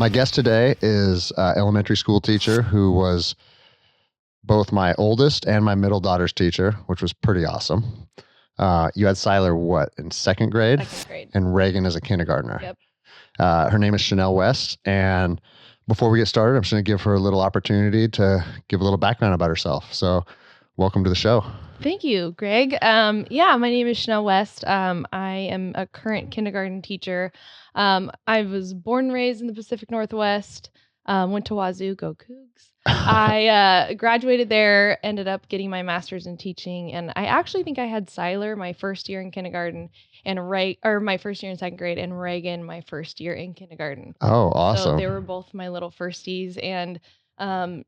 My guest today is an elementary school teacher who was both my oldest and my middle daughter's teacher, which was pretty awesome. You had Siler, what, in second grade? Second grade. And Reagan as a kindergartner. Yep. Her name is Chanel West. And before we get started, I'm just going to give her a little opportunity to give a little background about herself. So welcome to the show. Thank you, Greg. My name is Chanel West. I am a current kindergarten teacher. I was born and raised in the Pacific Northwest, went to Wazoo, go Cougs. I graduated there, ended up getting my master's in teaching, and I actually think I had Siler my first year in kindergarten and my first year in second grade, and Reagan my first year in kindergarten. Oh, awesome. So they were both my little firsties, and I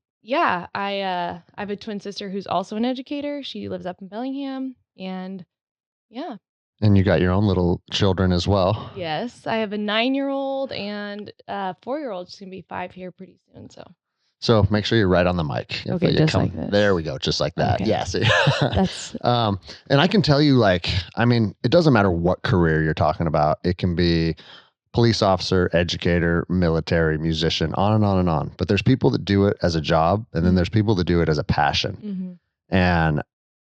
have a twin sister who's also an educator. She lives up in Bellingham, and yeah. And you got your own little children as well. Yes, I have a 9-year-old and a 4-year-old. She's gonna be 5 here pretty soon. So make sure you're right on the mic. Okay, just like this. There we go, just like that. Okay. Yeah, see. That's and I can tell you, it doesn't matter what career you're talking about. It can be police officer, educator, military, musician, on and on and on. But there's people that do it as a job, and then there's people that do it as a passion. Mm-hmm. And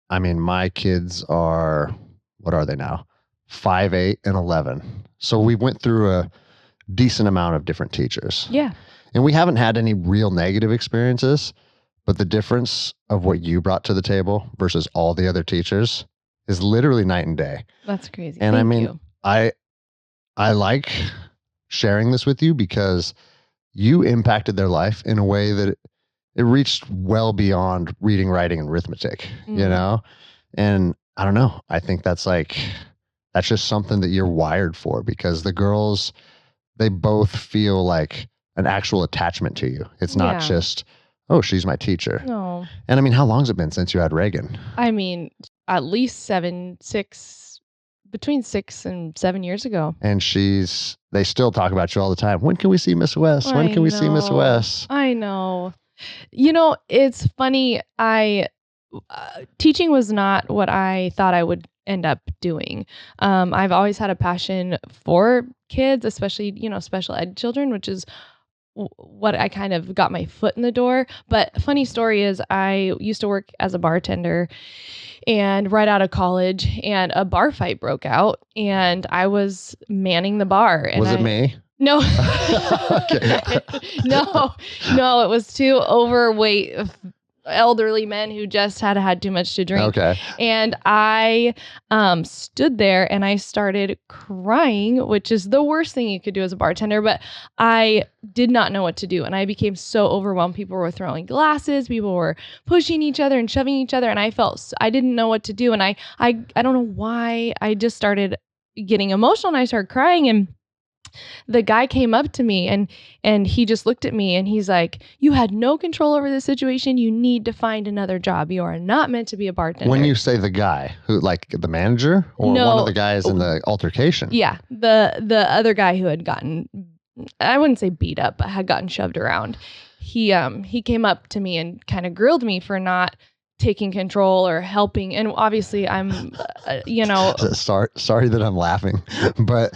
I mean, my kids are, what are they now? 5, 8, and 11. So we went through a decent amount of different teachers. Yeah. And we haven't had any real negative experiences, but the difference of what you brought to the table versus all the other teachers is literally night and day. That's crazy. And Thank you. I like sharing this with you because you impacted their life in a way that it reached well beyond reading, writing, and arithmetic, you know? And I don't know. I think that's just something that you're wired for, because the girls, they both feel like an actual attachment to you. It's not just, oh, she's my teacher. No. And I mean, how long's it been since you had Reagan? I mean, at least between 6 and 7 years ago. And they still talk about you all the time. When can we see Miss West? When can we see Miss West? I know. It's funny. Teaching was not what I thought I would end up doing. I've always had a passion for kids, especially, special ed children, which is what I kind of got my foot in the door. But funny story is I used to work as a bartender, and right out of college, and a bar fight broke out, and I was manning the bar. And was it me? No. No, it was 2 overweight elderly men who just had too much to drink. Okay. And I stood there and I started crying, which is the worst thing you could do as a bartender, but I did not know what to do. And I became so overwhelmed. People were throwing glasses, people were pushing each other and shoving each other. And I didn't know what to do. And I don't know why, I just started getting emotional and I started crying. And the guy came up to me and he just looked at me and he's like, "You had no control over this situation. You need to find another job. You are not meant to be a bartender." When you say the guy, who, like the manager or one of the guys in the altercation? Yeah, the other guy who had gotten, I wouldn't say beat up, but had gotten shoved around. He came up to me and kind of grilled me for not taking control or helping. And obviously I'm, Sorry that I'm laughing, but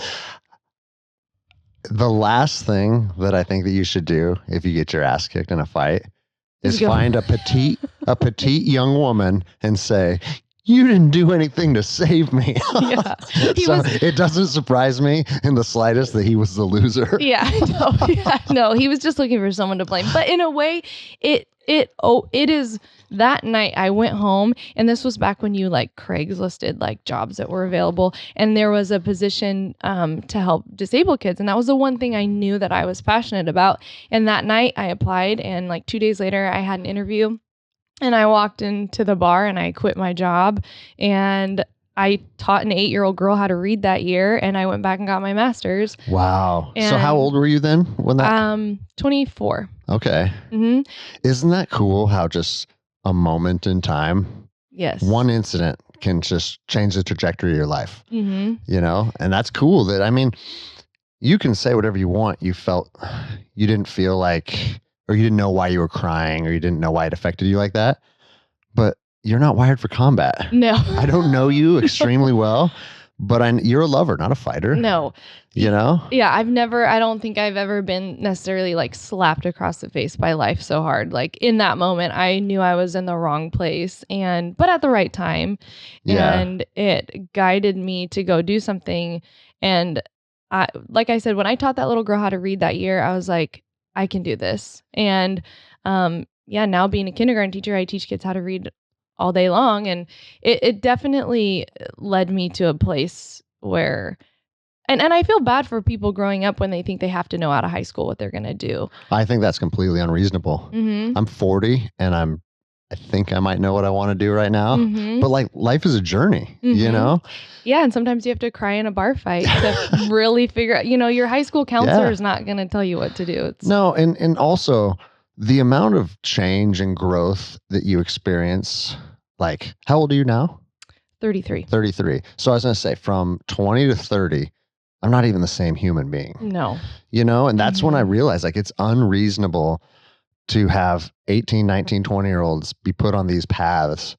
the last thing that I think that you should do if you get your ass kicked in a fight is find a petite young woman and say, "You didn't do anything to save me." Yeah. It doesn't surprise me in the slightest that he was the loser. Yeah, no, he was just looking for someone to blame. But in a way, it is. That night I went home, and this was back when you Craigslisted jobs that were available, and there was a position to help disabled kids, and that was the one thing I knew that I was passionate about. And that night I applied, and 2 days later I had an interview, and I walked into the bar and I quit my job, and I taught an 8-year-old girl how to read that year, and I went back and got my master's. Wow. So how old were you then when that? 24. Okay. Mm-hmm. Isn't that cool how just a moment in time, yes, one incident can just change the trajectory of your life, and that's cool. That, I mean, you can say whatever you want. You didn't feel like, or you didn't know why you were crying, or you didn't know why it affected you like that, but you're not wired for combat. No. I don't know you extremely well, But you're a lover, not a fighter. No. You know? Yeah, I don't think I've ever been necessarily like slapped across the face by life so hard. Like in that moment, I knew I was in the wrong place but at the right time. Yeah. And it guided me to go do something. And like I said, when I taught that little girl how to read that year, I was like, I can do this. And yeah, now being a kindergarten teacher, I teach kids how to read all day long. And it definitely led me to a place where and I feel bad for people growing up when they think they have to know out of high school what they're going to do. I think that's completely unreasonable. Mm-hmm. I'm 40 and I think I might know what I want to do right now. Mm-hmm. But like life is a journey, Mm-hmm. you know? Yeah, and sometimes you have to cry in a bar fight to really figure out, your high school counselor is not going to tell you what to do. No, and also the amount of change and growth that you experience, like how old are you now? 33. 33. So I was going to say from 20 to 30, I'm not even the same human being. No. And that's when I realized like it's unreasonable to have 18, 19, 20-year-olds be put on these paths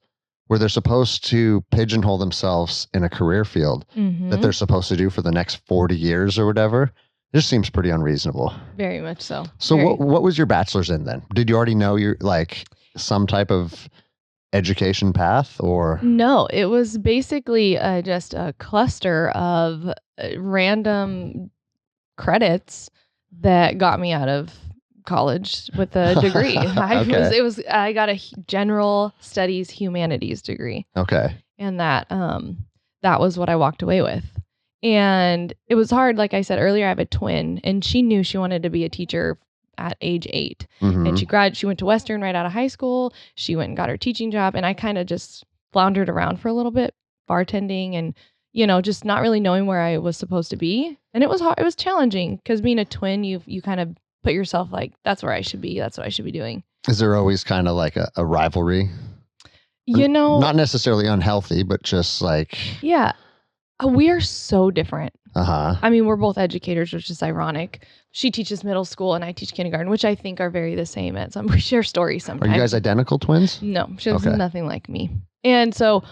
where they're supposed to pigeonhole themselves in a career field that they're supposed to do for the next 40 years or whatever. It just seems pretty unreasonable. Very much so. So what was your bachelor's in then? Did you already know you're like some type of education path or? No, it was basically just a cluster of random credits that got me out of college with a degree. I got a general studies humanities degree. Okay. And that was what I walked away with. And it was hard. Like I said earlier, I have a twin and she knew she wanted to be a teacher at age 8. Mm-hmm. And she went to Western right out of high school. She went and got her teaching job. And I kind of just floundered around for a little bit, bartending and, just not really knowing where I was supposed to be. And it was hard. It was challenging because being a twin, you kind of put yourself like, that's where I should be. That's what I should be doing. Is there always kind of like a rivalry? Not necessarily unhealthy, but just like. Yeah. We are so different. Uh-huh. I mean, we're both educators, which is ironic. She teaches middle school and I teach kindergarten, which I think are very the same. We share stories sometimes. Are you guys identical twins? No, she's nothing like me. And so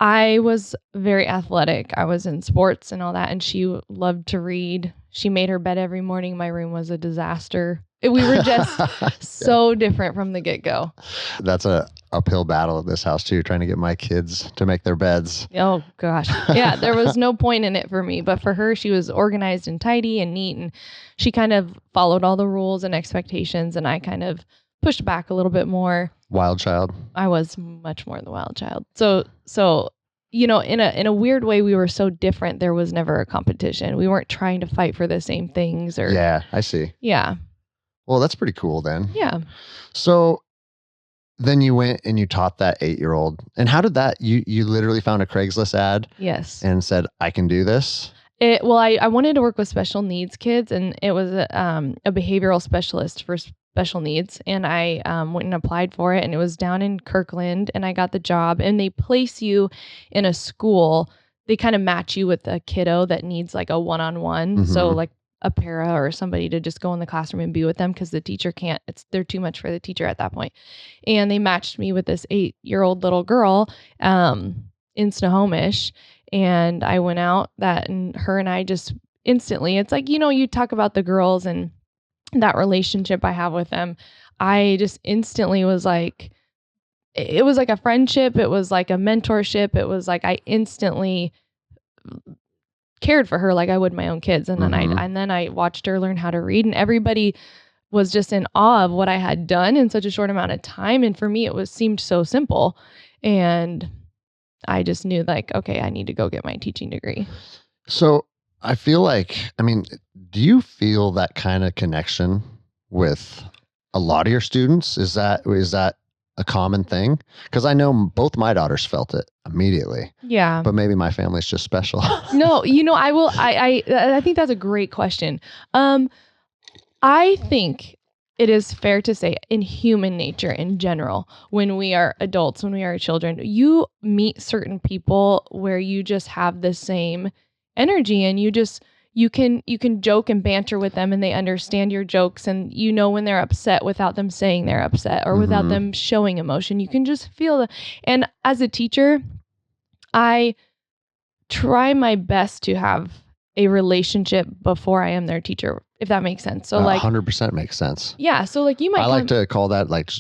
I was very athletic. I was in sports and all that. And she loved to read. She made her bed every morning. My room was a disaster. We were just so different from the get-go. That's a uphill battle at this house too, trying to get my kids to make their beds. Oh gosh. Yeah, there was no point in it for me, but for her, she was organized and tidy and neat, and she kind of followed all the rules and expectations, and I kind of pushed back a little bit more. Wild child. I was much more the wild child. So in a weird way, we were so different. There was never a competition. We weren't trying to fight for the same things. Yeah, I see. Yeah. Well, that's pretty cool then. Yeah. So then you went and you taught that 8-year-old. And how did that, you literally found a Craigslist ad? Yes. And said, I can do this? I wanted to work with special needs kids, and it was a behavioral specialist for special needs. And I went and applied for it, and it was down in Kirkland, and I got the job. And they place you in a school. They kind of match you with a kiddo that needs like a one-on-one. Mm-hmm. So like a para or somebody to just go in the classroom and be with them because the teacher can't, they're too much for the teacher at that point. And they matched me with this 8-year-old little girl in Snohomish. And I went out and her and I just instantly, it's like, you talk about the girls and that relationship I have with them. I just instantly was like, it was like a friendship. It was like a mentorship. It was like, I instantly cared for her like I would my own kids. And then I watched her learn how to read, and everybody was just in awe of what I had done in such a short amount of time. And for me, it seemed so simple. And I just knew like, okay, I need to go get my teaching degree. So I feel like, do you feel that kind of connection with a lot of your students? Is that a common thing? Because I know both my daughters felt it immediately. Yeah. But maybe my family's just special. No, I think that's a great question. I think it is fair to say in human nature in general, when we are adults, when we are children, you meet certain people where you just have the same energy, and you can joke and banter with them, and they understand your jokes, and when they're upset without them saying they're upset or without them showing emotion. You can just feel and as a teacher, I try my best to have a relationship before I am their teacher, if that makes sense. So like 100% makes sense. yeah, so like you might I like to call that like,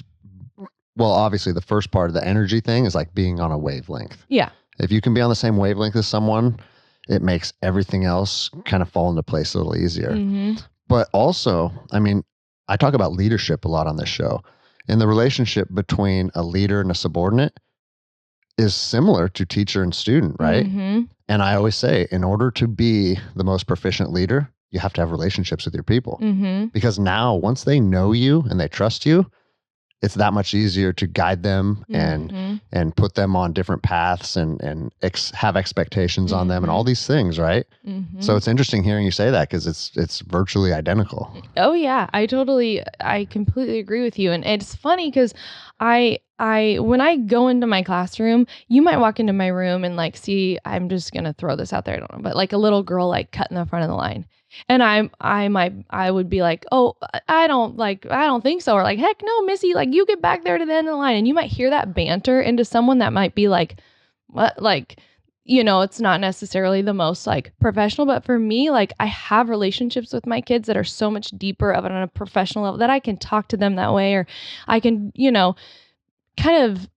well, obviously the first part of the energy thing is like being on a wavelength. Yeah. If you can be on the same wavelength as someone, it makes everything else kind of fall into place a little easier. Mm-hmm. But also, I mean, I talk about leadership a lot on this show. And the relationship between a leader and a subordinate is similar to teacher and student, right? Mm-hmm. And I always say, in order to be the most proficient leader, you have to have relationships with your people. Mm-hmm. Because now, once they know you and they trust you, it's that much easier to guide them and put them on different paths and have expectations on them and all these things, right? Mm-hmm. So it's interesting hearing you say that because it's virtually identical. Oh yeah, I completely agree with you. And it's funny because I when I go into my classroom, you might walk into my room and like see, I'm just gonna throw this out there, I don't know, but like a little girl like cutting the front of the line. And I would be like, oh, I don't think so. Or like, heck no, Missy, like you get back there to the end of the line. And you might hear that banter into someone that might be like, what? Like, it's not necessarily the most like professional, but for me, like I have relationships with my kids that are so much deeper on a professional level that I can talk to them that way, or I can, kind of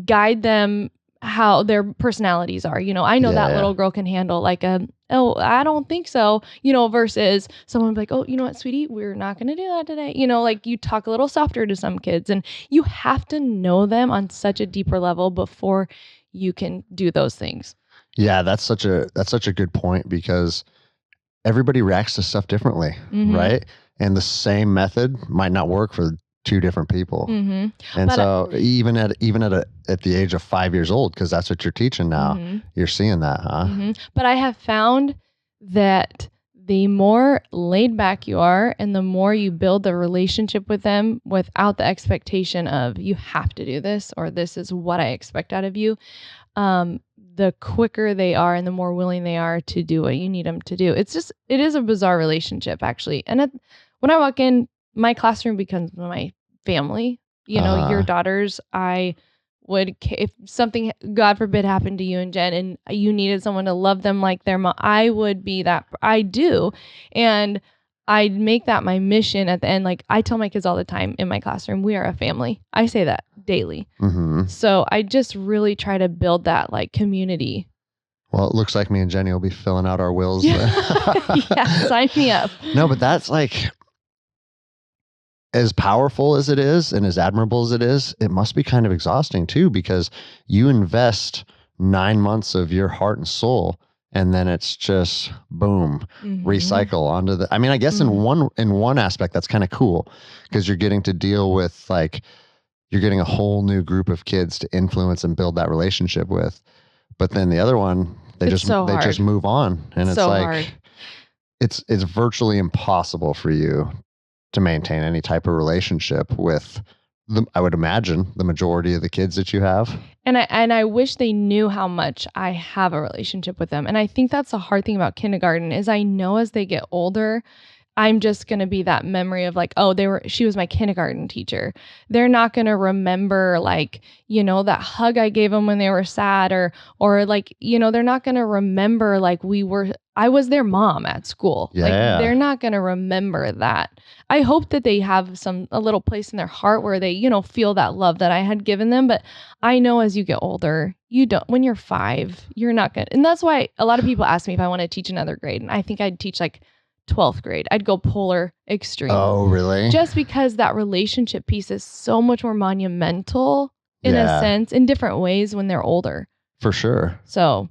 guide them how their personalities are. I know that little girl can handle like oh, I don't think so, versus someone like, oh, you know what, sweetie, we're not going to do that today. Like you talk a little softer to some kids, and you have to know them on such a deeper level before you can do those things. Yeah, that's such a good point because everybody reacts to stuff differently, right? And the same method might not work for two different people. And but so even at the age of 5 years old, because that's what you're teaching now, you're seeing that, huh? But I have found that the more laid back you are and the more you build the relationship with them without the expectation of you have to do this or this is what I expect out of you, the quicker they are and the more willing they are to do what you need them to do. It is a bizarre relationship, actually. And when I walk in, my classroom becomes my family. Your daughters, I would, if something, God forbid, happened to you and Jen and you needed someone to love them like their mom, I would be that. I do. And I make that my mission at the end. Like I tell my kids all the time in my classroom, we are a family. I say that daily. So I just really try to build that like community. Well, it looks like me and Jenny will be filling out our wills. Yeah, sign me up. No, but that's like, as powerful as it is and as admirable as it is, it must be kind of exhausting too, because you invest 9 months of your heart and soul and then it's just boom, recycle onto the, I mean, I guess in one aspect, that's kind of cool because you're getting to deal with like, you're getting a whole new group of kids to influence and build that relationship with. But then the other one, they just move on. And it's so like, hard. It's virtually impossible for you to maintain any type of relationship with I would imagine the majority of the kids that you have. And I wish they knew how much I have a relationship with them. And I think that's the hard thing about kindergarten is I know as they get older, I'm just going to be that memory of like, oh, she was my kindergarten teacher. They're not going to remember like, that hug I gave them when they were sad or like, they're not going to remember like I was their mom at school. Yeah. Like they're not going to remember that. I hope that they have a little place in their heart where they, feel that love that I had given them. But I know as you get older, when you're 5, you're not going to, and that's why a lot of people ask me if I want to teach another grade. And I think I'd teach like 12th grade. I'd go polar extreme. Oh, really? Just because that relationship piece is so much more monumental in a sense, in different ways when they're older. For sure. So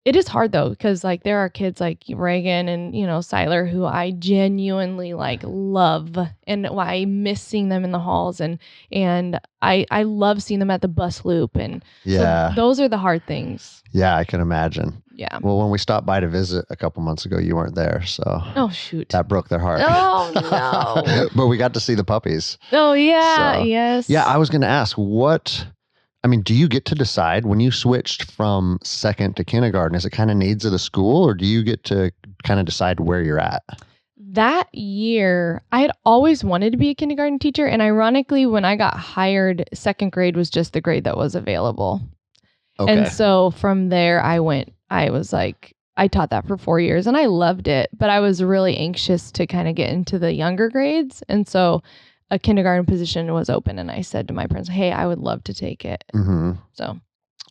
it is hard though, because like there are kids like Reagan and, Siler who I genuinely like love and I miss seeing them in the halls and I love seeing them at the bus loop. And so those are the hard things. Yeah, I can imagine. Yeah. Well, when we stopped by to visit a couple months ago, you weren't there. So oh, shoot. That broke their heart. Oh, no. But we got to see the puppies. Oh, yeah. So, yes. Yeah, I was going to ask do you get to decide when you switched from second to kindergarten? Is it kind of needs of the school or do you get to kind of decide where you're at? That year, I had always wanted to be a kindergarten teacher. And ironically, when I got hired, second grade was just the grade that was available. Okay. And so from there, I taught that for 4 years and I loved it, but I was really anxious to kind of get into the younger grades. And so a kindergarten position was open and I said to my principal, hey, I would love to take it. hmm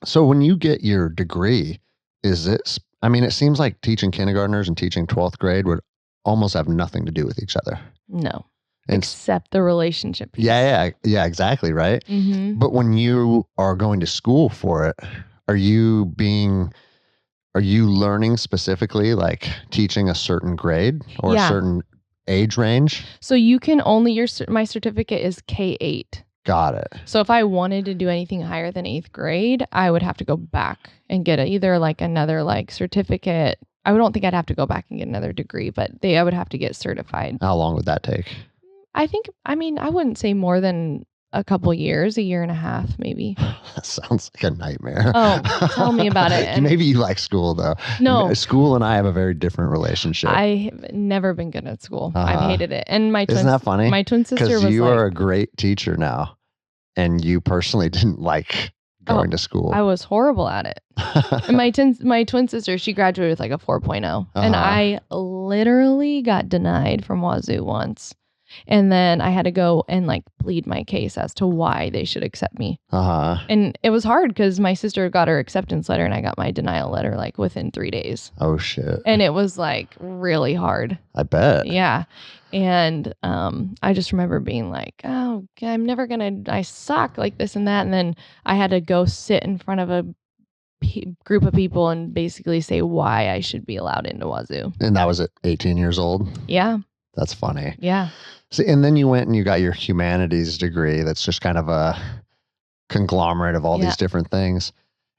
So when you get your degree, it seems like teaching kindergartners and teaching 12th grade would almost have nothing to do with each other. no, And except the relationship piece. yeah, exactly, right? Mm-hmm. But when you are going to school for it, are you learning specifically, like teaching a certain grade or a Yeah. certain age range? So you can only, my certificate is K-8. Got it. So if I wanted to do anything higher than 8th grade, I would have to go back and get either like another like certificate. I don't think I'd have to go back and get another degree, but I would have to get certified. How long would that take? I wouldn't say more than a couple years, a year and a half, maybe. That sounds like a nightmare. Oh, tell me about it. And Maybe you like school though. no, School and I have a very different relationship. I have never been good at school. Uh-huh. I've hated it. And Isn't that funny? My twin sister was Because you like, are a great teacher now, and you personally didn't like going to school. I was horrible at it. And my twin sister, she graduated with like a 4.0. And I literally got denied from Wazoo once. And then I had to go and like plead my case as to why they should accept me. And it was hard because my sister got her acceptance letter and I got my denial letter like within 3 days. Oh, shit. And it was like really hard. I bet. Yeah. And I just remember being like, oh, I suck like this and that. And then I had to go sit in front of a group of people and basically say why I should be allowed into Wazoo. And that was at 18 years old? Yeah. That's funny. Yeah. See, and then you went and you got your humanities degree. That's just kind of a conglomerate of all these different things.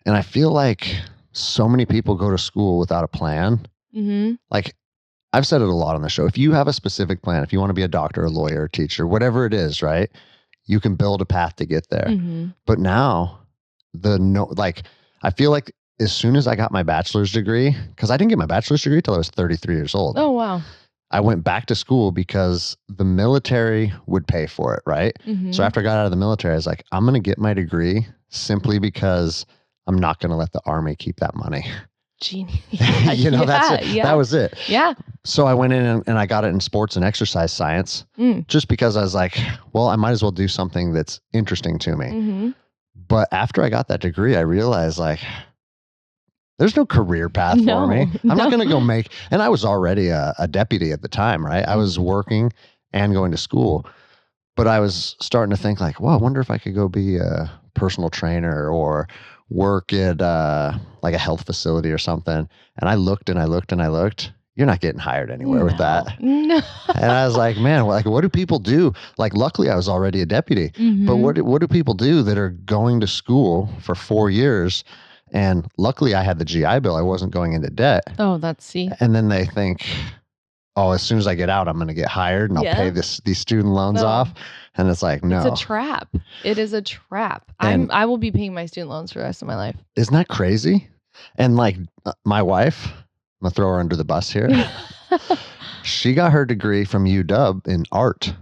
And I feel like so many people go to school without a plan. Mm-hmm. Like I've said it a lot on the show. If you have a specific plan, if you want to be a doctor, a lawyer, a teacher, whatever it is, right? You can build a path to get there. Mm-hmm. But now I feel like as soon as I got my bachelor's degree, because I didn't get my bachelor's degree till I was 33 years old. Oh, wow. I went back to school because the military would pay for it, right? Mm-hmm. So after I got out of the military, I was like, I'm going to get my degree simply because I'm not going to let the Army keep that money. Genius. That's it. Yeah. That was it. Yeah. So I went in and I got it in sports and exercise science just because I was like, well, I might as well do something that's interesting to me. Mm-hmm. But after I got that degree, I realized like, there's no career path for me. I'm not going to go and I was already a deputy at the time, right? I was working and going to school, but I was starting to think like, well, I wonder if I could go be a personal trainer or work at like a health facility or something. And I looked and I looked and I looked. You're not getting hired anywhere with that. No. And I was like, man, like, what do people do? Like, luckily I was already a deputy, but what do people do that are going to school for 4 years? And luckily I had the GI Bill. I wasn't going into debt. Oh, see. And then they think, oh, as soon as I get out, I'm going to get hired and I'll pay these student loans off. And it's like, no. It's a trap. It is a trap. I will be paying my student loans for the rest of my life. Isn't that crazy? And like my wife, I'm going to throw her under the bus here. She got her degree from UW in art.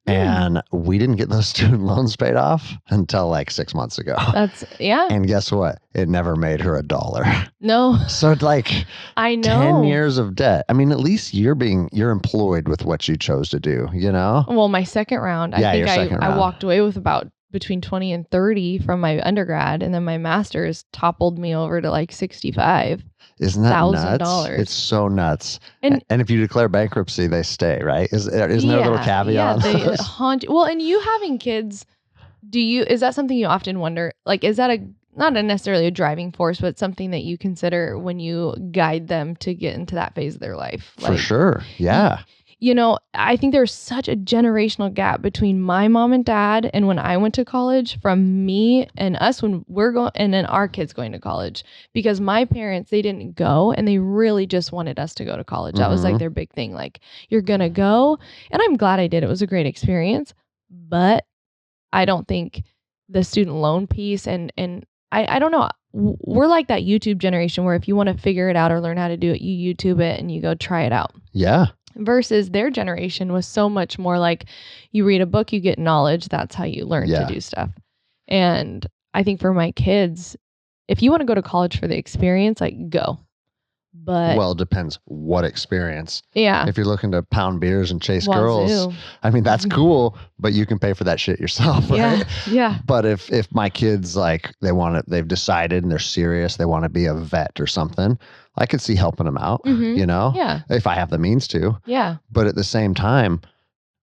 And we didn't get those student loans paid off until like 6 months ago. And guess what? It never made her $1. No. So like I know 10 years of debt. I mean, at least you're employed with what you chose to do, you know? Well, my second round, I think I walked away with about between 20 and 30 from my undergrad, and then my master's toppled me over to like 65. Isn't that nuts? It's so nuts. And if you declare bankruptcy, they stay, right? Isn't there a little caveat? Yeah, they haunt you. Well, and you having kids, is that something you often wonder? Like, is that not necessarily a driving force, but something that you consider when you guide them to get into that phase of their life? For sure. Yeah. I think there's such a generational gap between my mom and dad and when I went to college, from me and us when we're going, and then our kids going to college, because my parents, they didn't go and they really just wanted us to go to college. That was like their big thing. Like, you're going to go. And I'm glad I did. It was a great experience, but I don't think the student loan piece and I don't know. We're like that YouTube generation where if you want to figure it out or learn how to do it, you YouTube it and you go try it out. Yeah. Versus their generation was so much more like, you read a book, you get knowledge. That's how you learn to do stuff. And I think for my kids, if you want to go to college for the experience, like go. But Well, it depends what experience. yeah, If you're looking to pound beers and chase girls, wazoo. I mean, that's cool, but you can pay for that shit yourself, right? Yeah. But if my kids, like, they've decided and they're serious, they want to be a vet or something, I could see helping them out, you know, Yeah. if I have the means to. Yeah. But at the same time,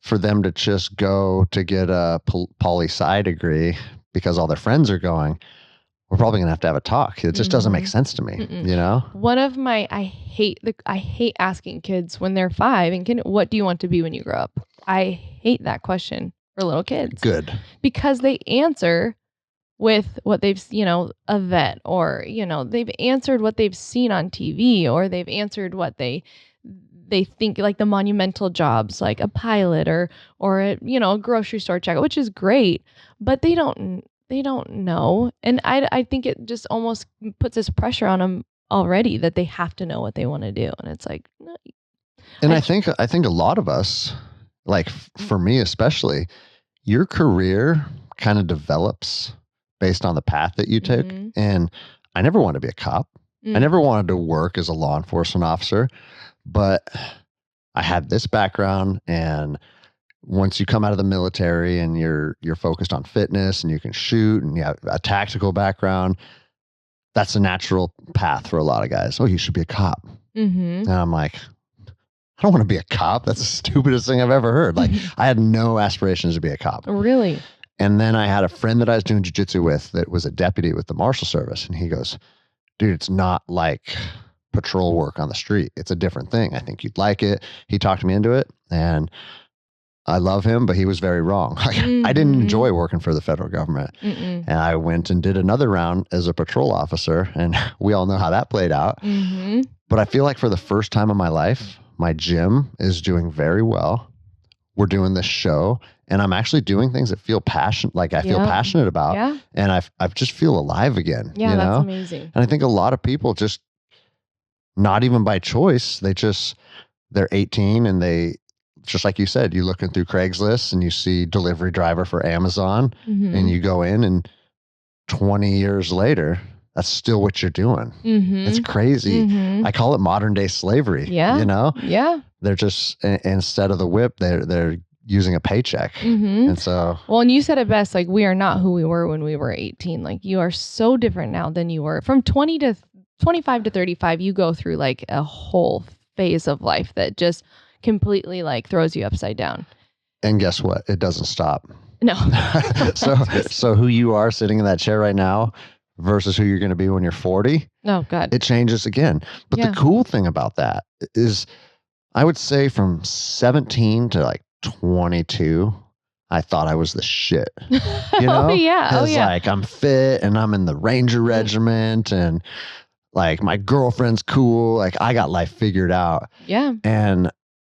for them to just go to get a poli-sci degree because all their friends are going, we're probably gonna have a talk. It just doesn't make sense to me, you know? One of my I hate asking kids when they're 5 and what do you want to be when you grow up? I hate that question for little kids. Good. Because they answer with what they've, a vet, or, they've answered what they've seen on TV, or they've answered what they think, like the monumental jobs, like a pilot or a grocery store check, which is great, but they don't know. And I think it just almost puts this pressure on them already that they have to know what they want to do. And it's like, no. And I think a lot of us, like for me especially, your career kind of develops based on the path that you took. And I never wanted to be a cop. I never wanted to work as a law enforcement officer, but I had this background, and once you come out of the military and you're focused on fitness and you can shoot and you have a tactical background, that's a natural path for a lot of guys. Oh, you should be a cop. And I'm like, I don't want to be a cop. That's the stupidest thing I've ever heard. Like, I had no aspirations to be a cop. Really? And then I had a friend that I was doing jiu-jitsu with that was a deputy with the Marshal Service. And he goes, dude, it's not like patrol work on the street. It's a different thing. I think you'd like it. He talked me into it, and I love him, but he was very wrong. Like, I didn't enjoy working for the federal government. And I went and did another round as a patrol officer, and we all know how that played out. But I feel like for the first time in my life, my gym is doing very well. We're doing this show, and I'm actually doing things that feel passionate, like I feel passionate about. Yeah. And I just feel alive again. Yeah, you know? that's amazing. And I think a lot of people just, not even by choice, they're 18 and they, just like you said, you looking through Craigslist and you see delivery driver for Amazon, and you go in, and 20 years later, that's still what you're doing. It's crazy. I call it modern day slavery. Yeah. You know? Yeah. They're just, instead of the whip, they're using a paycheck. And so, well, and you said it best, like, we are not who we were when we were 18. Like, you are so different now than you were. From 25 to 35, you go through like a whole phase of life that just completely like throws you upside down. And guess what? It doesn't stop. No. So who you are sitting in that chair right now versus who you're going to be when you're 40. Oh God. It changes again. But the cool thing about that is, I would say from 17 to like 22, I thought I was the shit. You know? Oh yeah. Like, I'm fit and I'm in the Ranger Regiment, and like my girlfriend's cool. Like, I got life figured out. Yeah. And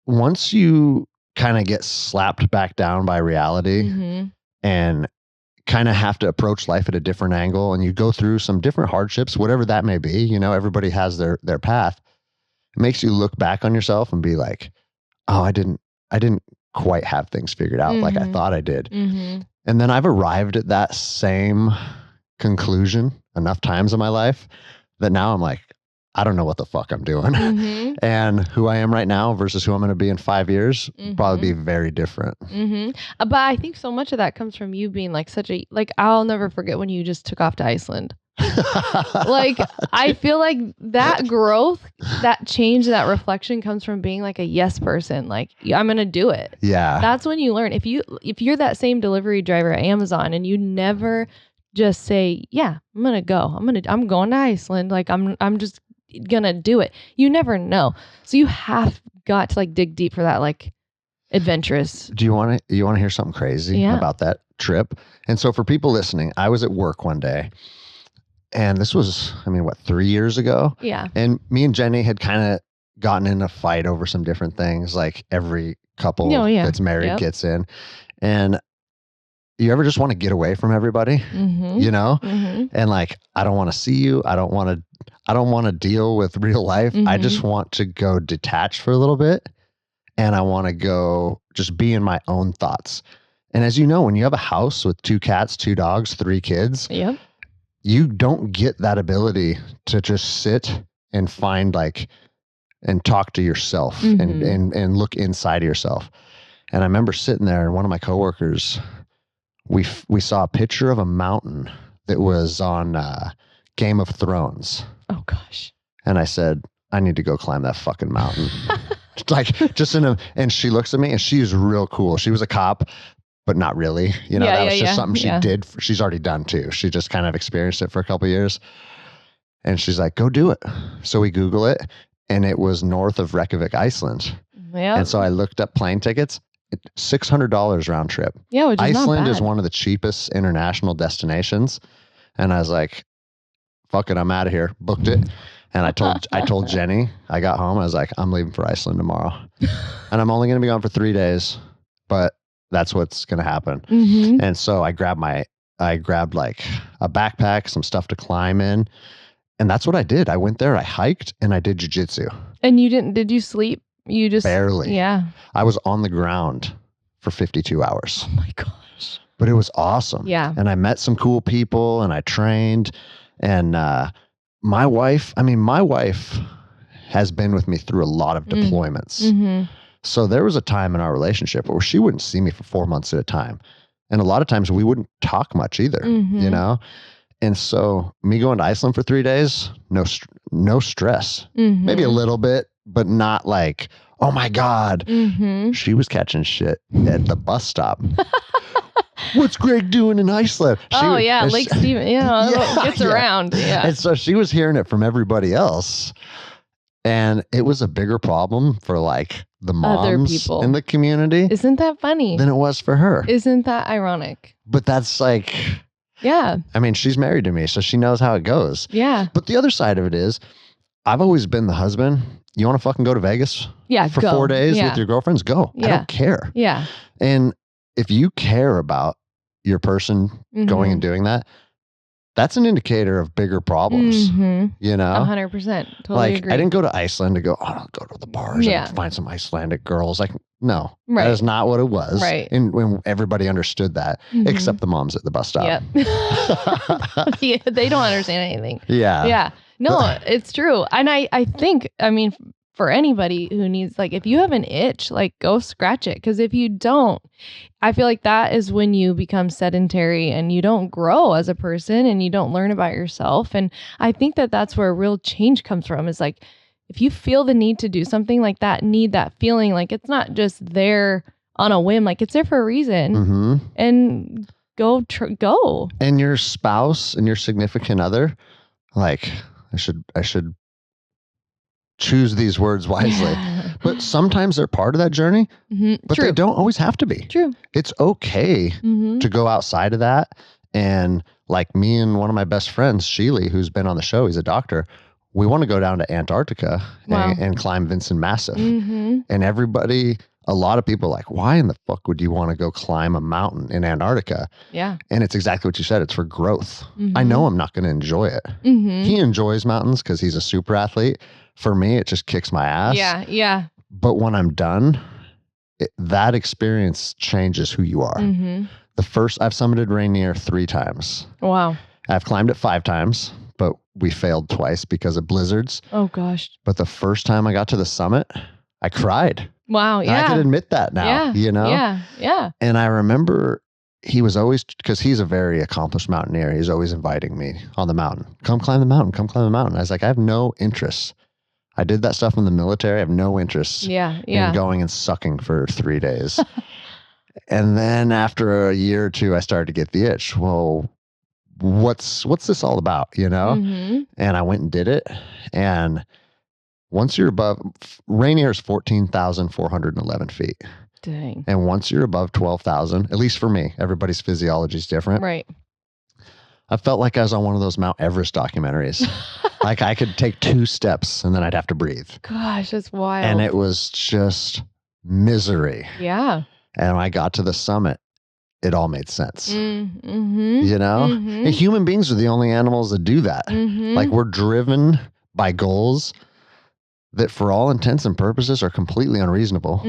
once you kind of get slapped back down by reality and kind of have to approach life at a different angle, and you go through some different hardships, whatever that may be, you know, everybody has their path. It makes you look back on yourself and be like, oh, I didn't quite have things figured out like I thought I did. And then I've arrived at that same conclusion enough times in my life that now I'm like, I don't know what the fuck I'm doing. And who I am right now versus who I'm going to be in 5 years probably be very different. But I think so much of that comes from you being like I'll never forget when you just took off to Iceland. Like, I feel like that growth, that change, that reflection comes from being like a yes person. Like, I'm going to do it. Yeah. That's when you learn. If you're that same delivery driver at Amazon and you never just say, yeah, I'm going to go. I'm going to Iceland. Like, I'm just going to do it. You never know. So you have got to like dig deep for that, like, adventurous. Do you want to hear something crazy about that trip? And so for people listening, I was at work one day, and this was, 3 years ago? Yeah. And me and Jenny had kind of gotten in a fight over some different things, like every couple that's married gets in. And you ever just want to get away from everybody, you know? And like, I don't want to see you. I don't want to deal with real life. I just want to go detach for a little bit. And I want to go just be in my own thoughts. And as you know, when you have a house with 2 cats, 2 dogs, 3 kids, you don't get that ability to just sit and find and talk to yourself and look inside of yourself. And I remember sitting there, and one of my coworkers, we saw a picture of a mountain that was on Game of Thrones. Oh gosh. And I said, I need to go climb that fucking mountain. And she looks at me, and she is real cool. She was a cop, but not really. That was just something she did. She's already done too. She just kind of experienced it for a couple of years. And she's like, go do it. So we Google it, and it was north of Reykjavik, Iceland. Yep. And so I looked up plane tickets. $600 round trip. Yeah, which is Iceland not bad. is one of the cheapest international destinations. And I was like, fuck it, I'm out of here. Booked it. And I told Jenny, I got home, I was like, I'm leaving for Iceland tomorrow. And I'm only going to be gone for 3 days, but that's what's going to happen. Mm-hmm. And so I grabbed like a backpack, some stuff to climb in. And that's what I did. I went there, I hiked, and I did jujitsu. And did you sleep? You just barely. Yeah. I was on the ground for 52 hours. Oh my gosh. But it was awesome. Yeah. And I met some cool people, and I trained. And my wife has been with me through a lot of deployments. Mm-hmm. So there was a time in our relationship where she wouldn't see me for 4 months at a time. And a lot of times we wouldn't talk much either, And so me going to Iceland for 3 days, no stress. Mm-hmm. Maybe a little bit, but not like, oh my God. Mm-hmm. She was catching shit at the bus stop. What's Greg doing in Iceland? Lake Steven. Gets around. Yeah. And so she was hearing it from everybody else. And it was a bigger problem for like the moms people in the community. Isn't that funny? Than it was for her. Isn't that ironic? But that's like... Yeah. I mean, she's married to me, so she knows how it goes. Yeah. But the other side of it is, I've always been the husband. You want to fucking go to Vegas? Yeah, for go. 4 days with your girlfriends? Go. Yeah. I don't care. Yeah. And if you care about your person going and doing that, that's an indicator of bigger problems. 100%. Totally agree. I didn't go to Iceland to go, I'll go to the bars and find some Icelandic girls. Like, no, that is not what it was. Right. And when everybody understood that, except the moms at the bus stop. Yep. Yeah, they don't understand anything. Yeah. Yeah. No, it's true. And I think, for anybody who needs, like, if you have an itch, like, go scratch it. Because if you don't, I feel like that is when you become sedentary and you don't grow as a person and you don't learn about yourself. And I think that that's where real change comes from, is like, if you feel the need to do something like that, need that feeling, like it's not just there on a whim, like it's there for a reason. And go. And your spouse and your significant other, like, I should choose these words wisely. But sometimes they're part of that journey, but True. they don't always have to be. True. It's okay to go outside of that. And like me and one of my best friends, Sheely, who's been on the show, he's a doctor. We want to go down to Antarctica and climb Vincent Massif. And a lot of people are like, why in the fuck would you want to go climb a mountain in Antarctica? Yeah. And it's exactly what you said. It's for growth. I know I'm not going to enjoy it. He enjoys mountains because he's a super athlete. For me, it just kicks my ass. Yeah. Yeah. But when I'm done, that experience changes who you are. I've summited Rainier 3 times. Wow. I've climbed it 5 times, but we failed twice because of blizzards. Oh gosh. But the first time I got to the summit, I cried. Wow. Yeah. And I can admit that now, Yeah. Yeah. And I remember he was always, because he's a very accomplished mountaineer, he's always inviting me on the mountain. Come climb the mountain. Come climb the mountain. I was like, I have no interest. I did that stuff in the military. I have no interest in going and sucking for 3 days. And then after a year or two, I started to get the itch. Well, what's this all about, And I went and did it. And once you're above, Rainier is 14,411 feet. Dang. And once you're above 12,000, at least for me, everybody's physiology is different. Right. I felt like I was on one of those Mount Everest documentaries. Like I could take 2 steps and then I'd have to breathe. Gosh, that's wild. And it was just misery. Yeah. And when I got to the summit, it all made sense. Mm-hmm. And human beings are the only animals that do that. Like we're driven by goals that for all intents and purposes are completely unreasonable.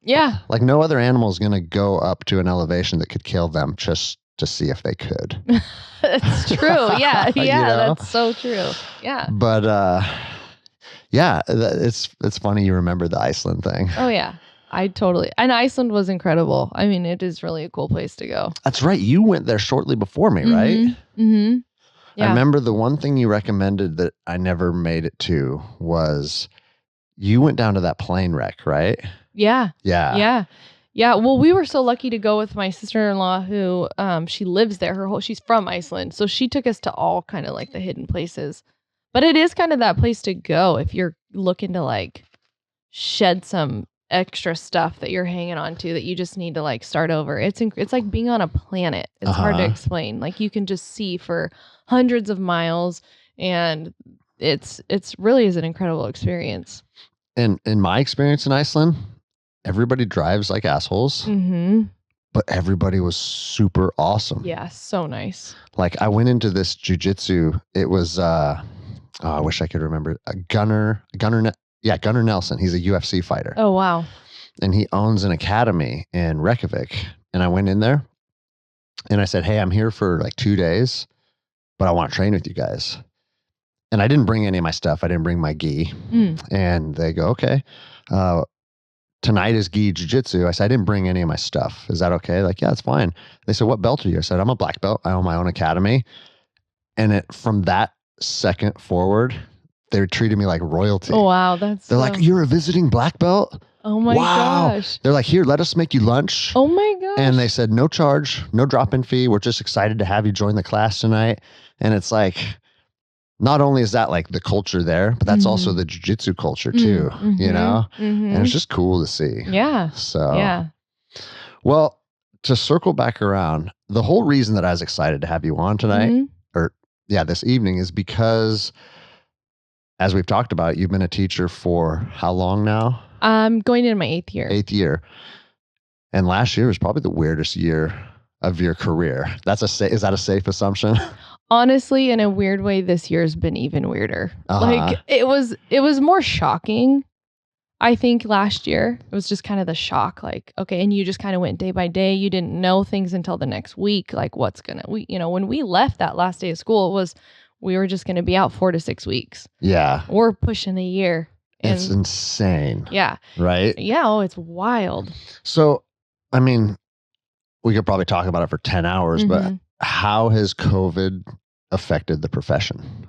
Yeah. Like no other animal is going to go up to an elevation that could kill them just to see if they could. It's true. Yeah. You Yeah. know? That's so true. Yeah. But yeah, it's funny you remember the Iceland thing. Oh, yeah. And Iceland was incredible. I mean, it is really a cool place to go. That's right. You went there shortly before me, right? Mm-hmm. Yeah. I remember the one thing you recommended that I never made it to was you went down to that plane wreck, right? Yeah. Yeah. Yeah. Yeah. Well, we were so lucky to go with my sister-in-law who she lives there. She's from Iceland. So she took us to all kind of like the hidden places. But it is kind of that place to go if you're looking to like shed some extra stuff that you're hanging on to that you just need to like start over. It's like being on a planet. It's hard to explain. Like you can just see for hundreds of miles, and it's really is an incredible experience. And in my experience in Iceland, everybody drives like assholes, but everybody was super awesome. Yeah, so nice. Like I went into this jujitsu. It was I wish I could remember Gunnar Nelson. He's a UFC fighter. Oh wow. And he owns an academy in Reykjavik. And I went in there and I said, "Hey, I'm here for like 2 days, but I want to train with you guys." And I didn't bring any of my stuff. I didn't bring my gi. And they go, "Okay, tonight is gi jiu-jitsu." I said, "I didn't bring any of my stuff. Is that okay?" Like, "Yeah, it's fine." They said, "What belt are you?" I said, "I'm a black belt. I own my own academy." And from that second forward, they treated me like royalty. Oh wow, They're like, "You're a visiting black belt?" Oh my gosh. They're like, "Here, let us make you lunch." Oh my gosh. And they said, "No charge, no drop-in fee. We're just excited to have you join the class tonight." And it's like, not only is that like the culture there, but that's also the jiu-jitsu culture too, you know? And it's just cool to see. Yeah. So, yeah. Well, to circle back around, the whole reason that I was excited to have you on tonight, this evening, is because, as we've talked about, you've been a teacher for how long now? I'm going into my 8th year. 8th year. And last year was probably the weirdest year of your career. Is that a safe assumption? Honestly, in a weird way, this year's been even weirder. Like it was more shocking. I think last year it was just kind of the shock, like, okay, and you just kind of went day by day. You didn't know things until the next week, like when we left that last day of school, we were just gonna be out 4 to 6 weeks. Yeah. We're pushing a year. It's insane. Yeah. Right? Yeah. Oh, it's wild. So, I mean, we could probably talk about it for 10 hours, but how has COVID affected the profession?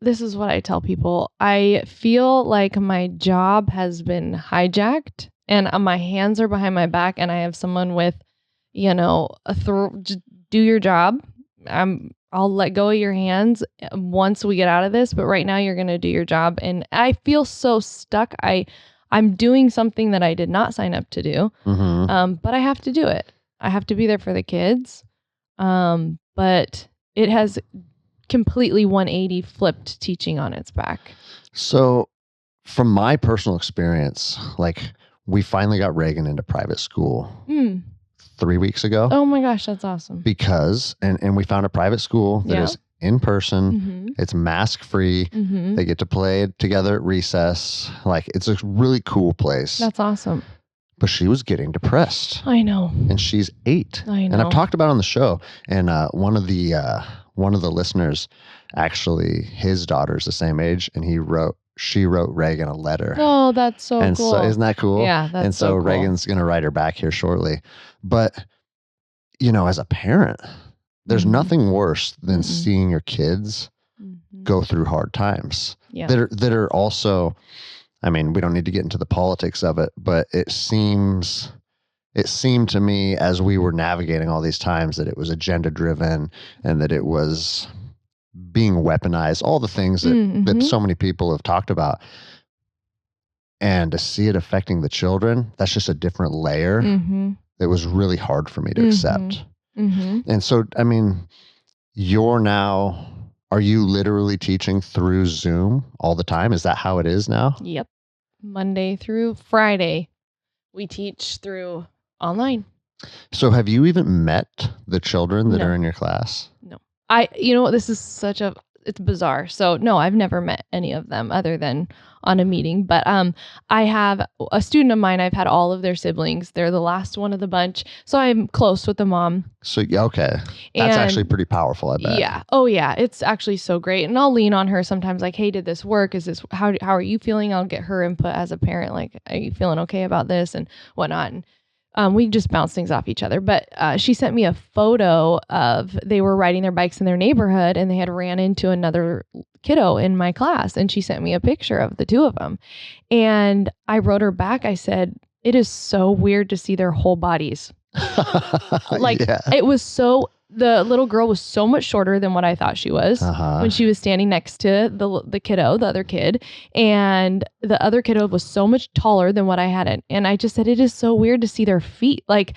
This is what I tell people. I feel like my job has been hijacked and my hands are behind my back and I have someone with, just do your job. I'll let go of your hands once we get out of this, but right now you're going to do your job. And I feel so stuck. I'm doing something that I did not sign up to do. But I have to do it. I have to be there for the kids. But it has completely 180 flipped teaching on its back. So from my personal experience, like we finally got Reagan into private school 3 weeks ago. Oh my gosh, that's awesome. Because, and we found a private school that is in person. It's mask free. They get to play together at recess. Like it's a really cool place. That's awesome. But she was getting depressed. I know. And she's 8. I know. And I've talked about it on the show. And one of the listeners, actually, his daughter's the same age, and she wrote Reagan a letter. Oh, that's so and cool. So isn't that cool? Yeah, that's so cool. Reagan's gonna write her back here shortly. But as a parent, there's nothing worse than seeing your kids go through hard times. Yeah. That are also, I mean, we don't need to get into the politics of it, but it seemed to me as we were navigating all these times that it was agenda driven and that it was being weaponized, all the things that so many people have talked about. And to see it affecting the children, that's just a different layer that was really hard for me to accept. And so, I mean, are you literally teaching through Zoom all the time? Is that how it is now? Yep. Monday through Friday, we teach through online. So have you even met the children that are in your class? No. This is it's bizarre. So no, I've never met any of them other than on a meeting. But I have a student of mine. I've had all of their siblings. They're the last one of the bunch, so I'm close with the mom. So okay, that's actually pretty powerful, I bet. Yeah. Oh yeah, it's actually so great. And I'll lean on her sometimes, like, hey, did this work? Is this how are you feeling? I'll get her input as a parent. Like, are you feeling okay about this and whatnot? And we just bounce things off each other. But she sent me a photo of they were riding their bikes in their neighborhood and they had ran into another kiddo in my class. And she sent me a picture of the two of them. And I wrote her back. I said, it is so weird to see their whole bodies. Like it was so, the little girl was so much shorter than what I thought she was when she was standing next to the kiddo, the other kid. And the other kiddo was so much taller than what I had. And I just said, it is so weird to see their feet. Like,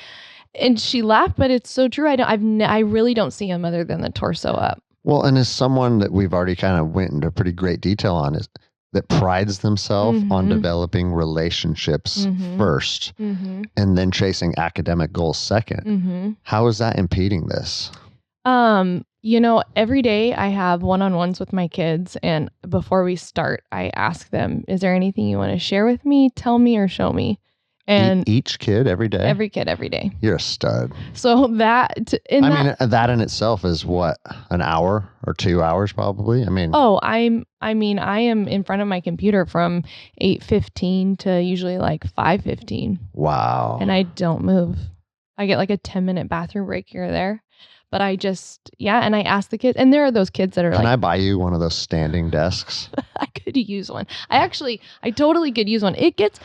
and she laughed, but it's so true. I really don't see them other than the torso up. Well, and as someone that we've already kind of went into pretty great detail on is that prides themselves on developing relationships first and then chasing academic goals second. How is that impeding this? Every day I have one-on-ones with my kids, and before we start, I ask them, is there anything you want to share with me, tell me, or show me? And each kid every day? Every kid every day. You're a stud. So that that in itself is what, an hour or 2 hours probably? I am in front of my computer from 8:15 to usually like 5:15. Wow. And I don't move. I get like a 10-minute bathroom break here or there. But I just, and I ask the kids, and there are those kids that are Can I buy you one of those standing desks? I could use one. I totally could use one. I could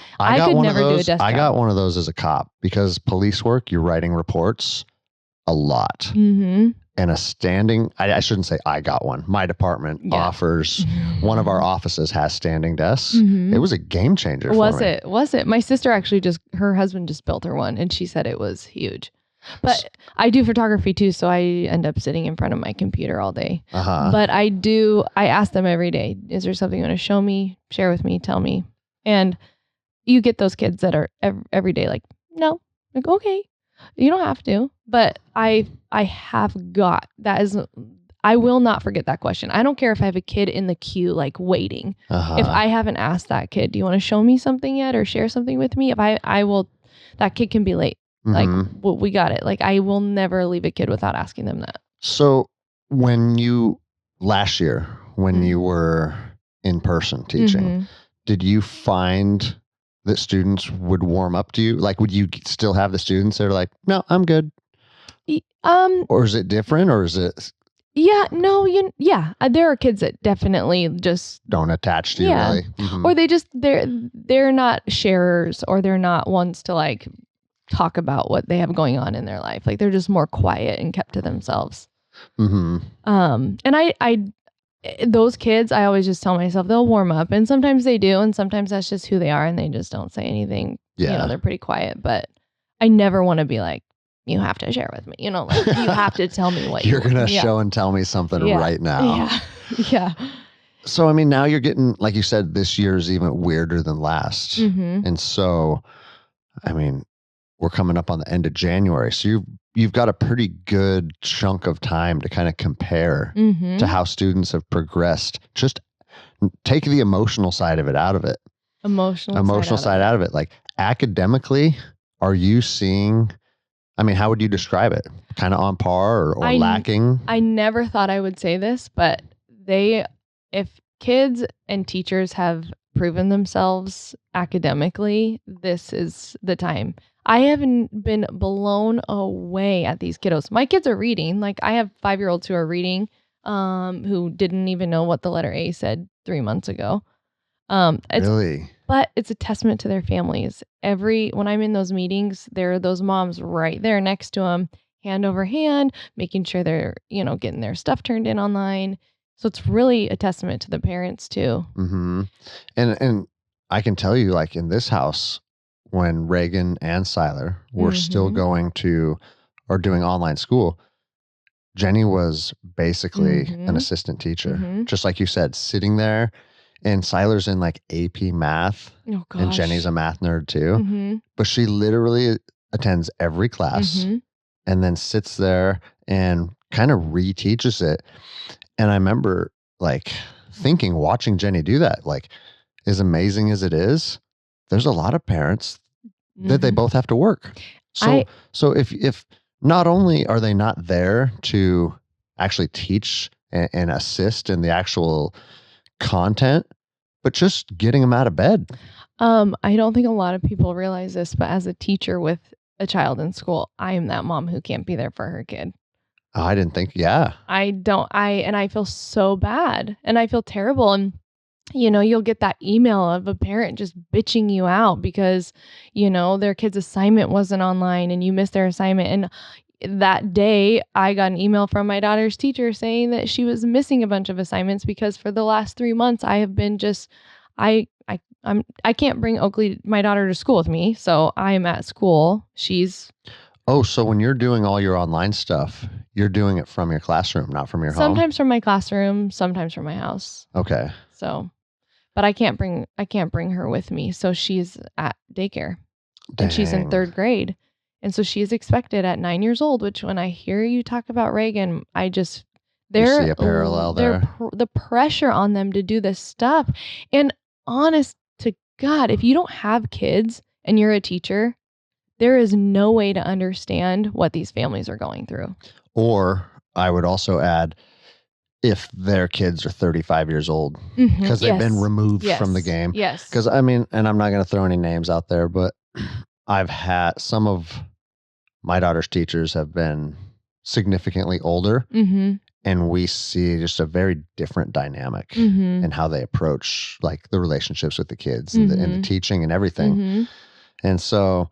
never do a desk I job. got one of those as a cop because police work, you're writing reports a lot. And a standing, I shouldn't say I got one. My department offers, one of our offices has standing desks. It was a game changer for me. Was it? My sister actually her husband just built her one and she said it was huge. But I do photography too, so I end up sitting in front of my computer all day. But I ask them every day, is there something you want to show me, share with me, tell me? And you get those kids that are every day like, no. Like, okay, you don't have to. But I have got, I will not forget that question. I don't care if I have a kid in the queue, like waiting. If I haven't asked that kid, do you want to show me something yet or share something with me? I will, that kid can be late. Like, we got it. Like, I will never leave a kid without asking them that. So last year, when you were in person teaching, did you find that students would warm up to you? Like, would you still have the students that are like, no, I'm good? Or is it different, or is it? Yeah, no, there are kids that definitely just don't attach to you, really. Or they're not sharers, or they're not ones to like talk about what they have going on in their life. Like, they're just more quiet and kept to themselves. And those kids, I always just tell myself they'll warm up, and sometimes they do, and sometimes that's just who they are, and they just don't say anything. They're pretty quiet. But I never want to be like, you have to share with me. Like, you have to tell me what you're gonna show and tell me something right now. Yeah. So now you're getting, like you said, this year's even weirder than last, and so we're coming up on the end of January, so you've got a pretty good chunk of time to kind of compare to how students have progressed. Just take the emotional side of it out of it. Emotional side out of it. Like, academically, are you seeing? How would you describe it? Kind of on par or lacking? I never thought I would say this, but if kids and teachers have proven themselves academically, this is the time. I haven't been blown away at these kiddos. My kids are reading. Like, I have 5-year-olds who are reading, who didn't even know what the letter A said 3 months ago. Really? But it's a testament to their families. When I'm in those meetings, there are those moms right there next to them, hand over hand, making sure they're, getting their stuff turned in online. So it's really a testament to the parents too. And I can tell you, like, in this house, when Reagan and Siler were still going to or doing online school, Jenny was basically an assistant teacher, just like you said, sitting there. And Siler's in like AP math, and Jenny's a math nerd too. But she literally attends every class and then sits there and kind of reteaches it. And I remember like thinking, watching Jenny do that, like as amazing as it is, there's a lot of parents that they both have to work. So if not only are they not there to actually teach and assist in the actual content, but just getting them out of bed. I don't think a lot of people realize this, but as a teacher with a child in school, I am that mom who can't be there for her kid. I didn't think, yeah. I feel so bad and I feel terrible. And, you'll get that email of a parent just bitching you out because, their kid's assignment wasn't online and you missed their assignment. And that day I got an email from my daughter's teacher saying that she was missing a bunch of assignments because for the last 3 months I have been just, I can't bring Oakley, my daughter, to school with me. So I am at school. Oh, so when you're doing all your online stuff, you're doing it from your classroom, not from your home? Sometimes from my classroom, sometimes from my house. Okay. So, but I can't bring her with me. So she's at daycare. Dang. And she's in 3rd grade. And so she is expected at 9 years old, which when I hear you talk about Reagan, I just, You see a parallel there. the pressure on them to do this stuff. And honest to God, if you don't have kids and you're a teacher, there is no way to understand what these families are going through. Or I would also add, if their kids are 35 years old, because they've been removed from the game. Yes. Because I mean, and I'm not going to throw any names out there, but I've had some of my daughter's teachers have been significantly older, and we see just a very different dynamic in how they approach like the relationships with the kids and the teaching and everything. And so,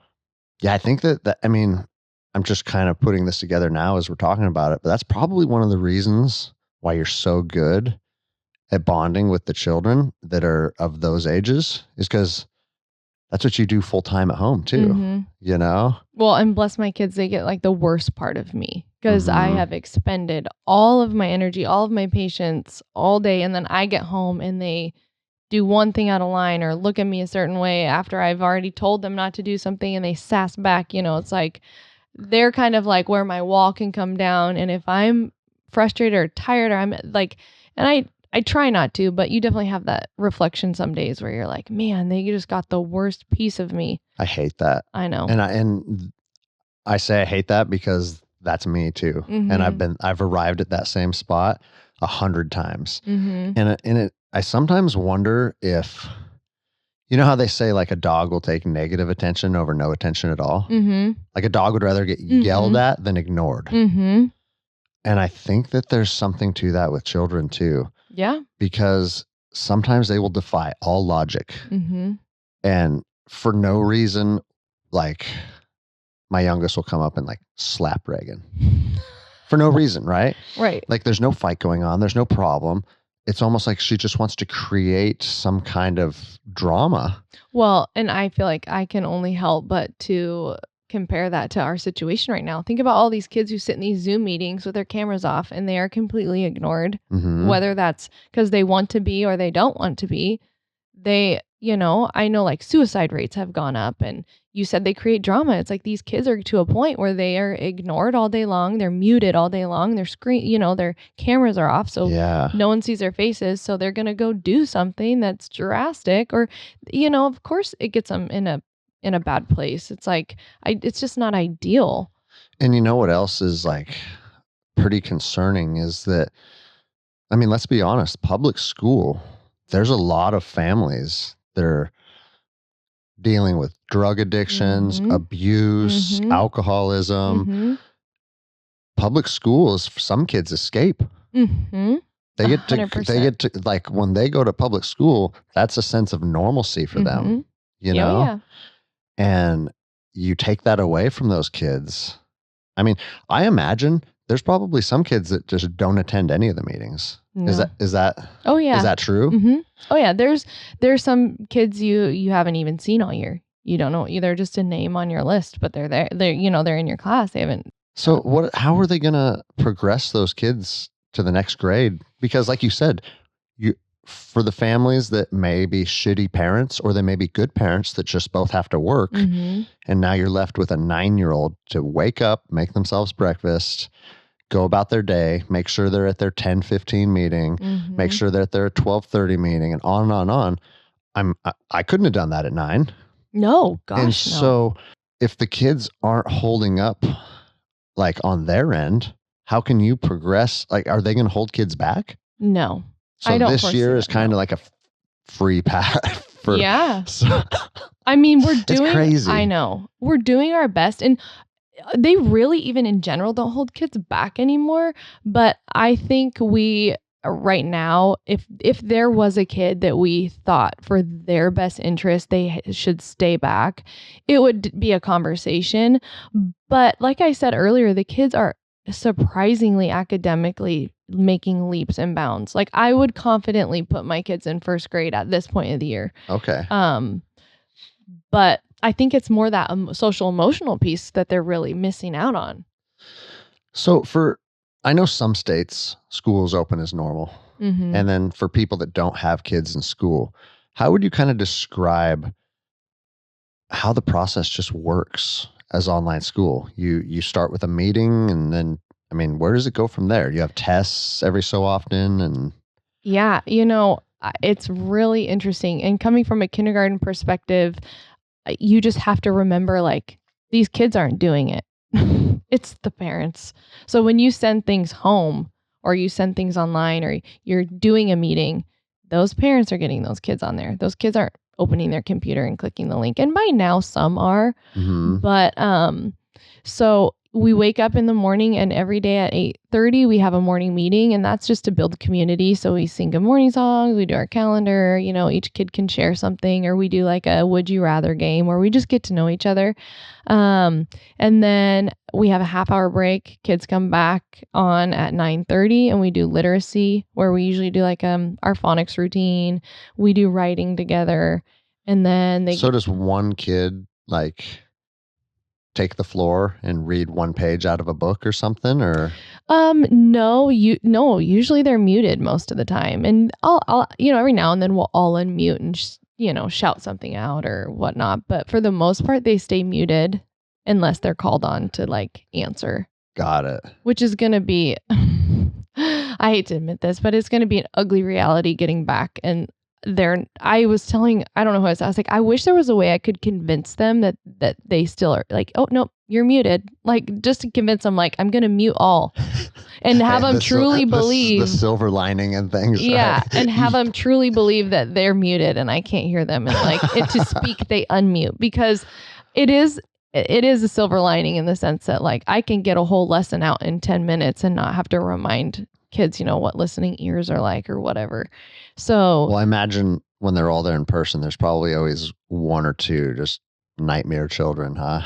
yeah, I think that I mean, I'm just kind of putting this together now as we're talking about it, but that's probably one of the reasons why you're so good at bonding with the children that are of those ages, is because that's what you do full time at home too, Well, and bless my kids, they get like the worst part of me because I have expended all of my energy, all of my patience all day. And then I get home and they do one thing out of line or look at me a certain way after I've already told them not to do something and they sass back. It's like they're kind of like where my wall can come down. And if I'm frustrated or tired or I'm like, and I try not to, but you definitely have that reflection some days where you're like, man, they just got the worst piece of me. I hate that. I know. And I say I hate that because that's me too. And I've arrived at that same spot 100 times. And I sometimes wonder if, you know how they say like a dog will take negative attention over no attention at all? Like a dog would rather get yelled at than ignored. And I think that there's something to that with children too. Yeah. Because sometimes they will defy all logic. And for no reason, like my youngest will come up and like slap Reagan. For no reason, right? Right. Like there's no fight going on. There's no problem. It's almost like she just wants to create some kind of drama. Well, and I feel like I can only help but to compare that to our situation right now. Think about all these kids who sit in these Zoom meetings with their cameras off and they are completely ignored, whether that's because they want to be or they don't want to be. I know like suicide rates have gone up and you said they create drama. It's like these kids are to a point where they are ignored all day long. They're muted all day long. Their their cameras are off. So no one sees their faces. So they're going to go do something that's drastic or, of course it gets them in a bad place. It's like, it's just not ideal. And you know what else is like pretty concerning is that, I mean, let's be honest, public school, there's a lot of families that are dealing with drug addictions, abuse, alcoholism. Public schools, some kids escape. They get to like when they go to public school, that's a sense of normalcy for them, Yeah. And you take that away from those kids. I mean, I imagine there's probably some kids that just don't attend any of the meetings. No. Is that? Oh yeah. Is that true? Oh yeah. There's some kids you haven't even seen all year. You don't know. They're just a name on your list, but they're there. They're in your class. They haven't. So how are they going to progress those kids to the next grade? Because like you said, for the families that may be shitty parents or they may be good parents that just both have to work. And now you're left with a 9-year-old to wake up, make themselves breakfast, go about their day, make sure they're at their 10:15 meeting, make sure they're at their 12:30 meeting, and on and on and on. I couldn't have done that at 9. No, And gosh, no. so if the kids aren't holding up like on their end, how can you progress? Like, are they going to hold kids back? No. So I don't this foresee year that, is kind of like a free path for, Yeah. so I mean, we're it's doing crazy. I know. We're doing our best, and they really, even in general, don't hold kids back anymore. But I think we right now, if there was a kid that we thought for their best interest should stay back, it would be a conversation. But like I said earlier, the kids are surprisingly academically making leaps and bounds. Like, I would confidently put my kids in first grade at this point of the year. Okay. But I think it's more that social emotional piece that they're really missing out on. So I know some states, schools open as normal. And then for people that don't have kids in school, how would you kind of describe how the process just works as online school? You start with a meeting, and then, I mean, where does it go from there? You have tests every so often, and Yeah, it's really interesting. And coming from a kindergarten perspective, you just have to remember, like, these kids aren't doing it. It's the parents. So when you send things home or you send things online or you're doing a meeting, those parents are getting those kids on there. Those kids aren't opening their computer and clicking the link. And by now some are. But so we wake up in the morning, and every day at 8:30 we have a morning meeting, and that's just to build community. So we sing good morning songs, we do our calendar, each kid can share something, or we do like a would you rather game where we just get to know each other. And then we have a half-hour break. Kids come back on at 9:30, and we do literacy, where we usually do like our phonics routine. We do writing together, and then so does one kid like take the floor and read one page out of a book or something, or no, usually they're muted most of the time, and I'll every now and then we'll all unmute and shout something out or whatnot, but for the most part they stay muted unless they're called on to like answer. Got it. Which is gonna be I hate to admit this, but it's gonna be an ugly reality getting back. And I was telling, I don't know who I was like, I wish there was a way I could convince them that they still are like, oh no, you're muted. Like, just to convince them, like, I'm going to mute all and have them truly believe the silver lining and things. Yeah. Right? And have them truly believe that they're muted and I can't hear them. And like to speak, they unmute, because it is a silver lining in the sense that like I can get a whole lesson out in 10 minutes and not have to remind kids, what listening ears are like or whatever. So, well, I imagine when they're all there in person, there's probably always one or two just nightmare children, huh?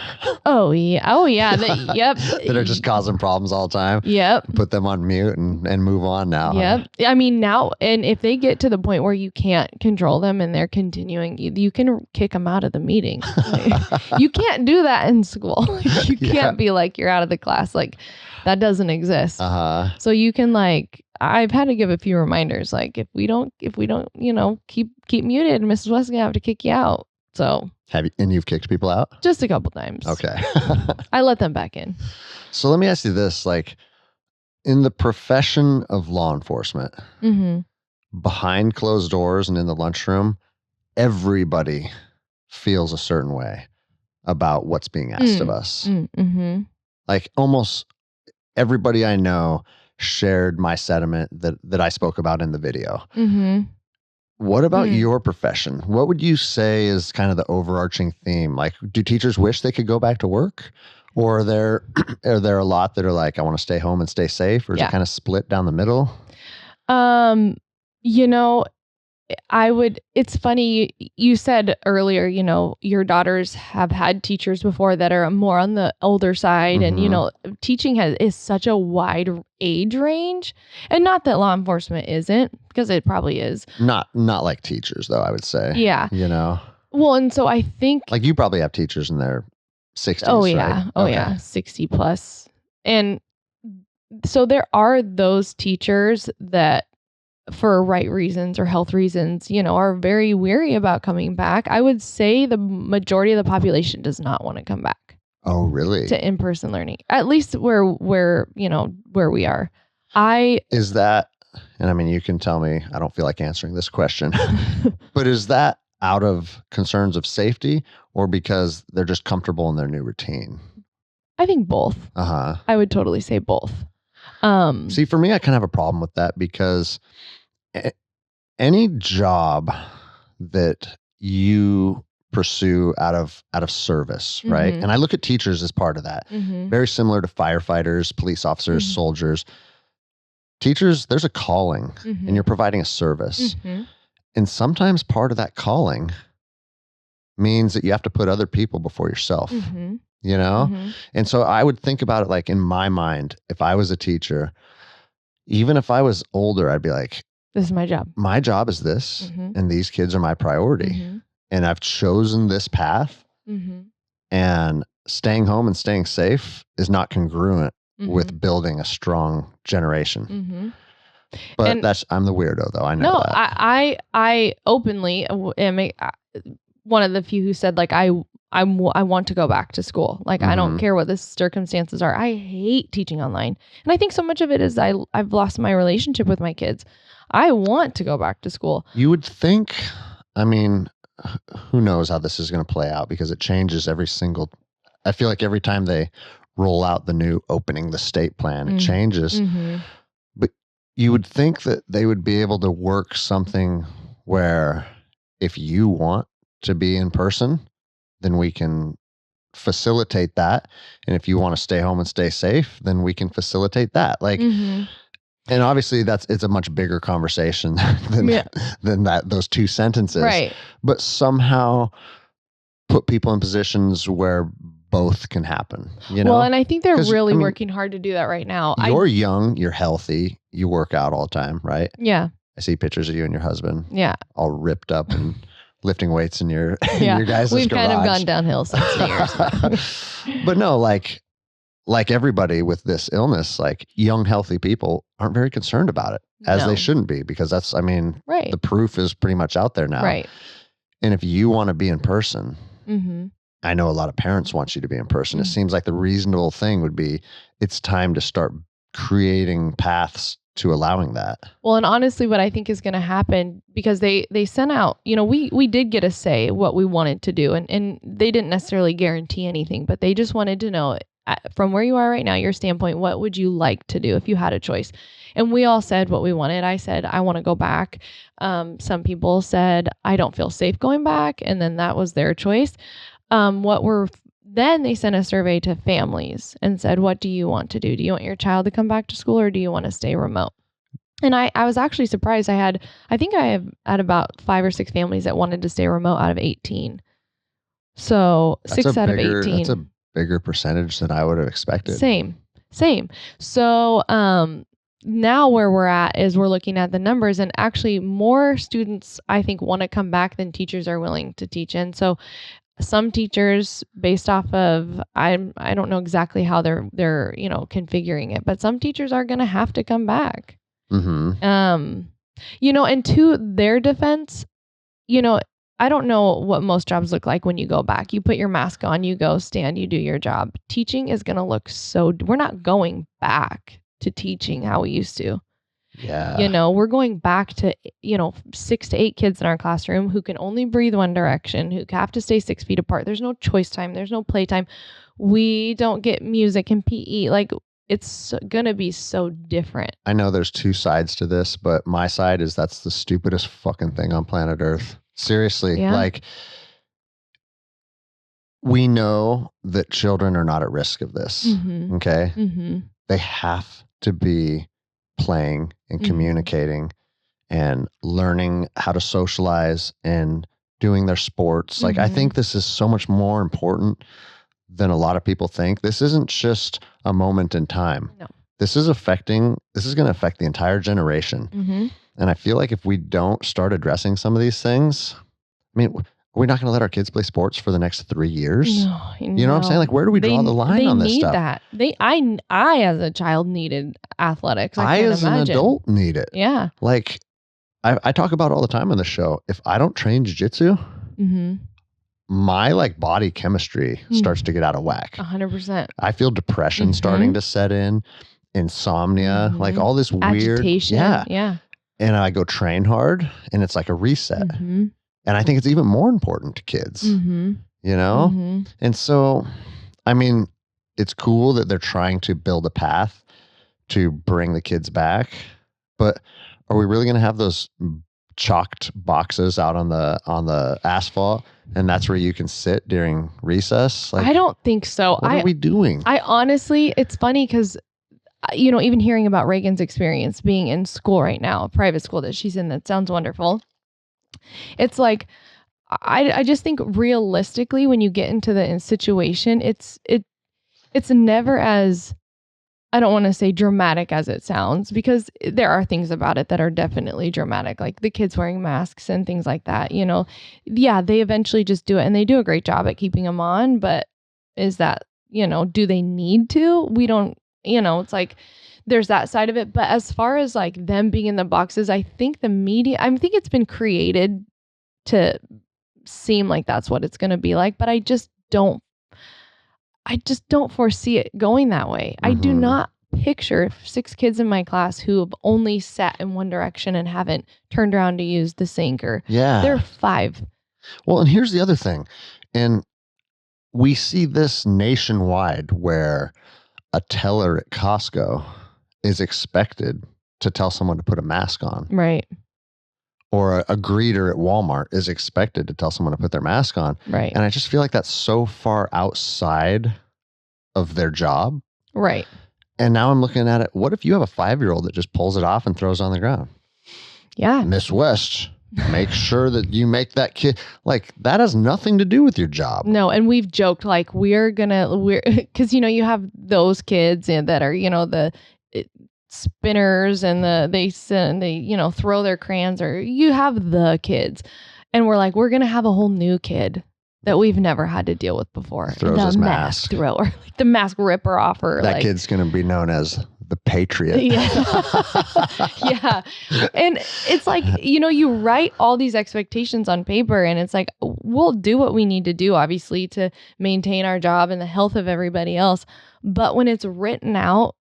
Oh yeah. Yep. That are just causing problems all the time. Yep. Put them on mute and move on now. Yep. Huh? I mean, now, and if they get to the point where you can't control them and they're continuing, you can kick them out of the meeting. Like, you can't do that in school. You can't be like, you're out of the class. Like, that doesn't exist. So you can like, I've had to give a few reminders. Like, if we don't, keep muted, Mrs. West is gonna have to kick you out. So and you've kicked people out? Just a couple times. Okay. I let them back in. So let me ask you this, like, in the profession of law enforcement, behind closed doors and in the lunchroom, everybody feels a certain way about what's being asked of us. Like, almost everybody I know shared my sentiment that I spoke about in the video. What about your profession? What would you say is kind of the overarching theme? Like, do teachers wish they could go back to work? Or are there a lot that are like, I want to stay home and stay safe? Or is it kind of split down the middle? It's funny, you said earlier, your daughters have had teachers before that are more on the older side. And, teaching is such a wide age range. And not that law enforcement isn't, because it probably is. Not like teachers, though, I would say. Yeah. Well, and so I think, like, you probably have teachers in their 60s. Oh, yeah. Right? Oh, yeah. 60 plus. And so there are those teachers that, for right reasons or health reasons, are very weary about coming back. I would say the majority of the population does not want to come back. Oh, really? to in-person learning, at least where we are. Is that, and I mean, you can tell me, I don't feel like answering this question, but is that out of concerns of safety or because they're just comfortable in their new routine? I think both. Uh-huh. I would totally say both. See, for me, I kind of have a problem with that because any job that you pursue out of service, right? Mhm. And I look at teachers as part of that. Mhm. Very similar to firefighters, police officers, Mhm. soldiers. Teachers, there's a calling Mhm. and you're providing a service. Mhm. And sometimes part of that calling means that you have to put other people before yourself, Mhm. you know? Mhm. And so I would think about it like in my mind, if I was a teacher, even if I was older, I'd be like, This is my job. my job is this, Mhm. and these kids are my priority. Mhm. And I've chosen this path, Mhm. and staying home and staying safe is not congruent Mhm. with building a strong generation. Mhm. But And I'm the weirdo though. I know no, that. I openly am one of the few who said like I want to go back to school. Like I don't Mhm. care what the circumstances are. I hate teaching online, and I think so much of it is I've lost my relationship with my kids. I want to go back to school. You would think, I mean, who knows how this is going to play out because it changes I feel like every time they roll out the new opening the state plan, it changes. Mm-hmm. But you would think that they would be able to work something where if you want to be in person, then we can facilitate that. And if you want to stay home and stay safe, then we can facilitate that. Like, Mm-hmm. and obviously it's a much bigger conversation than those two sentences. Right. But somehow put people in positions where both can happen, you know? Well, and I think they're 'Cause, really I mean, working hard to do that right now. You're young, you're healthy, you work out all the time, right? Yeah. I see pictures of you and your husband Yeah. all ripped up and lifting weights in your Yeah. your guys' We've garage. kind of gone downhill since New Year's. But no, like everybody with this illness, like young, healthy people aren't very concerned about it, as No. they shouldn't be, because that's, I mean, Right. the proof is pretty much out there now. Right. And if you want to be in person, Mm-hmm. I know a lot of parents want you to be in person. It Mm. seems like the reasonable thing would be it's time to start creating paths to allowing that. Well, and honestly, what I think is going to happen, because they sent out, we did get a say what we wanted to do, and they didn't necessarily guarantee anything, but they just wanted to know from where you are right now, your standpoint, what would you like to do if you had a choice? And we all said what we wanted. I said, I want to go back. Some people said, I don't feel safe going back. And then that was their choice. Then they sent a survey to families and said, what do you want to do? Do you want your child to come back to school, or do you want to stay remote? And I was actually surprised. I think I have had about 5 or 6 families that wanted to stay remote out of 18. So That's 6 out of 18. That's a bigger percentage than I would have expected. Same. So now where we're at is we're looking at the numbers, and actually more students, I think, want to come back than teachers are willing to teach. And so some teachers, based off of, I don't know exactly how they're configuring it, but some teachers are going to have to come back. Mm-hmm. And to their defense, I don't know what most jobs look like when you go back. You put your mask on, you go stand, you do your job. Teaching is going to look we're not going back to teaching how we used to. Yeah. We're going back to, 6 to 8 kids in our classroom who can only breathe one direction, who have to stay 6 feet apart. There's no choice time. There's no play time. We don't get music and PE. Like, it's going to be so different. I know there's two sides to this, but my side is that's the stupidest fucking thing on planet Earth. Seriously. Yeah. Like, we know that children are not at risk of this. Mm-hmm. Okay. Mm-hmm. They have to be playing and communicating and learning how to socialize and doing their sports. Like, I think this is so much more important than a lot of people think. This isn't just a moment in time. No. This is going to affect the entire generation. Mm-hmm. And I feel like if we don't start addressing some of these things, I mean, we're not going to let our kids play sports for the next 3 years. No, you know what I'm saying? Like, where do we draw the line on this stuff? They need that. I as a child needed athletics. I as an adult need it. Yeah. Like, I talk about all the time on the show. If I don't train jiu-jitsu, Mm-hmm. my like body chemistry starts to get out of whack. 100%. I feel depression starting to set in, insomnia, like all this weird agitation. Yeah. And I go train hard and it's like a reset. And I think it's even more important to kids, you know? And so, I mean, it's cool that they're trying to build a path to bring the kids back, but are we really going to have those chalked boxes out on the asphalt, and that's where you can sit during recess? Like, I don't think so. What are we doing? I honestly, it's funny because, you know, even hearing about Reagan's experience being in school right now, a private school that she's in, that sounds wonderful. It's like, I just think realistically, when you get into the situation, it's never as, I don't want to say dramatic as it sounds, because there are things about it that are definitely dramatic, like the kids wearing masks and things like that, you know. Yeah, they eventually just do it and they do a great job at keeping them on, but is that, you know, do they need to? We don't, you know, it's like there's that side of it. But as far as like them being in the boxes, I think the media, I think it's been created to seem like that's what it's going to be like, but I just don't foresee it going that way. I do not picture 6 kids in my class who have only sat in one direction and haven't turned around to use the sink, or they're 5. Well, and here's the other thing. And we see this nationwide where a teller at Costco is expected to tell someone to put a mask on. Right. Or a greeter at Walmart is expected to tell someone to put their mask on. Right. And I just feel like that's so far outside of their job. Right. And now I'm looking at it. What if you have a 5-year-old that just pulls it off and throws it on the ground? Yeah. Miss West, make sure that you make that kid, like, that has nothing to do with your job. No. And we've joked like we're because, you know, you have those kids that are, you know, the spinners and they you know, throw their crayons, or you have the kids, and we're like, we're gonna have a whole new kid that we've never had to deal with before. Throws his mask thrower, like the mask ripper offer. That like, kid's gonna be known as the Patriot. Yeah. And it's like, you know, you write all these expectations on paper, and it's like, we'll do what we need to do, obviously, to maintain our job and the health of everybody else. But when it's written out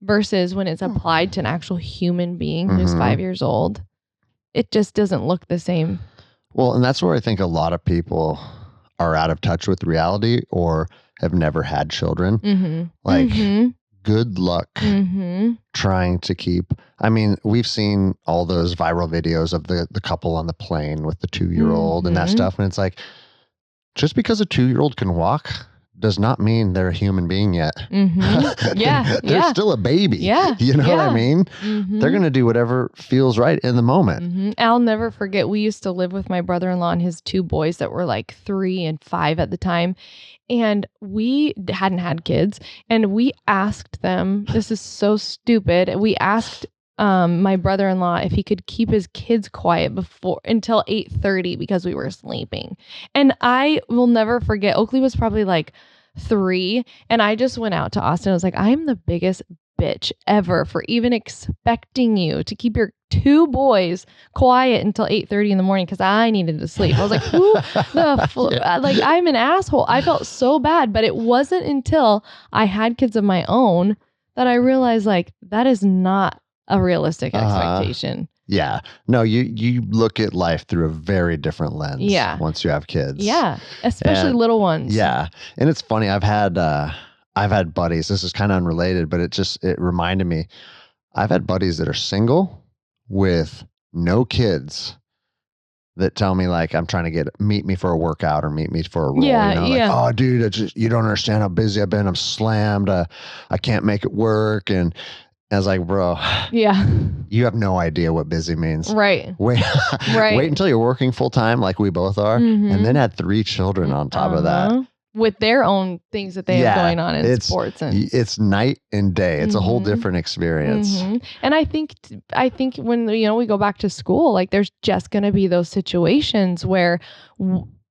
versus when it's applied to an actual human being who's 5 years old, it just doesn't look the same. Well, and that's where I think a lot of people are out of touch with reality or have never had children. Like, good luck trying to keep. I mean, we've seen all those viral videos of the couple on the plane with the 2-year-old and that stuff. And it's like, just because a 2-year-old can walk does not mean they're a human being yet. Yeah. They're still a baby. Yeah. You know what I mean? They're going to do whatever feels right in the moment. I'll never forget, we used to live with my brother-in-law and his 2 boys that were like 3 and 5 at the time. And we hadn't had kids. And we asked them, this is so stupid. We asked my brother-in-law if he could keep his kids quiet until 8:30 because we were sleeping. And I will never forget, Oakley was probably like 3, and I just went out to Austin. I was like, I am the biggest bitch ever for even expecting you to keep your 2 boys quiet until 8:30 in the morning because I needed to sleep. I was like, who like, I'm an asshole. I felt so bad, but it wasn't until I had kids of my own that I realized, like, that is not a realistic expectation. Yeah. No, you look at life through a very different lens. Yeah. Once you have kids. Yeah. Especially little ones. Yeah. And it's funny. I've had buddies. This is kind of unrelated, but it reminded me. I've had buddies that are single with no kids that tell me, like, I'm trying to meet me for a workout or meet me for a role. Yeah, you know, yeah. Like, oh, dude, you don't understand how busy I've been. I'm slammed. I can't make it work. And I was like, bro, you have no idea what busy means. Right. Wait until you're working full time, like we both are, and then add 3 children on top of that. With their own things that they have going on in sports. And it's night and day. It's a whole different experience. And I think when, you know, we go back to school, like, there's just going to be those situations where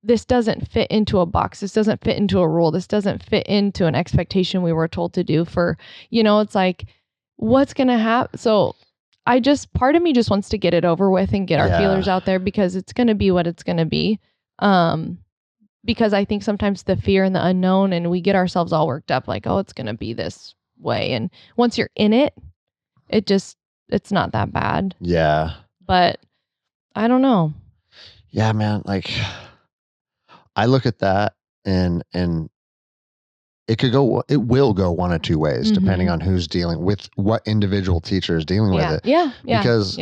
this doesn't fit into a box. This doesn't fit into a rule. This doesn't fit into an expectation we were told to do for, you know, it's like, what's going to happen? So part of me just wants to get it over with and get our feelers out there, because it's going to be what it's going to be. because I think sometimes the fear and the unknown, and we get ourselves all worked up like, oh, it's going to be this way. And once you're in it, it's not that bad. Yeah. But I don't know. Yeah, man. Like, I look at that and it will go one of two ways, depending on who's dealing with what individual teacher is dealing with it. Yeah. Because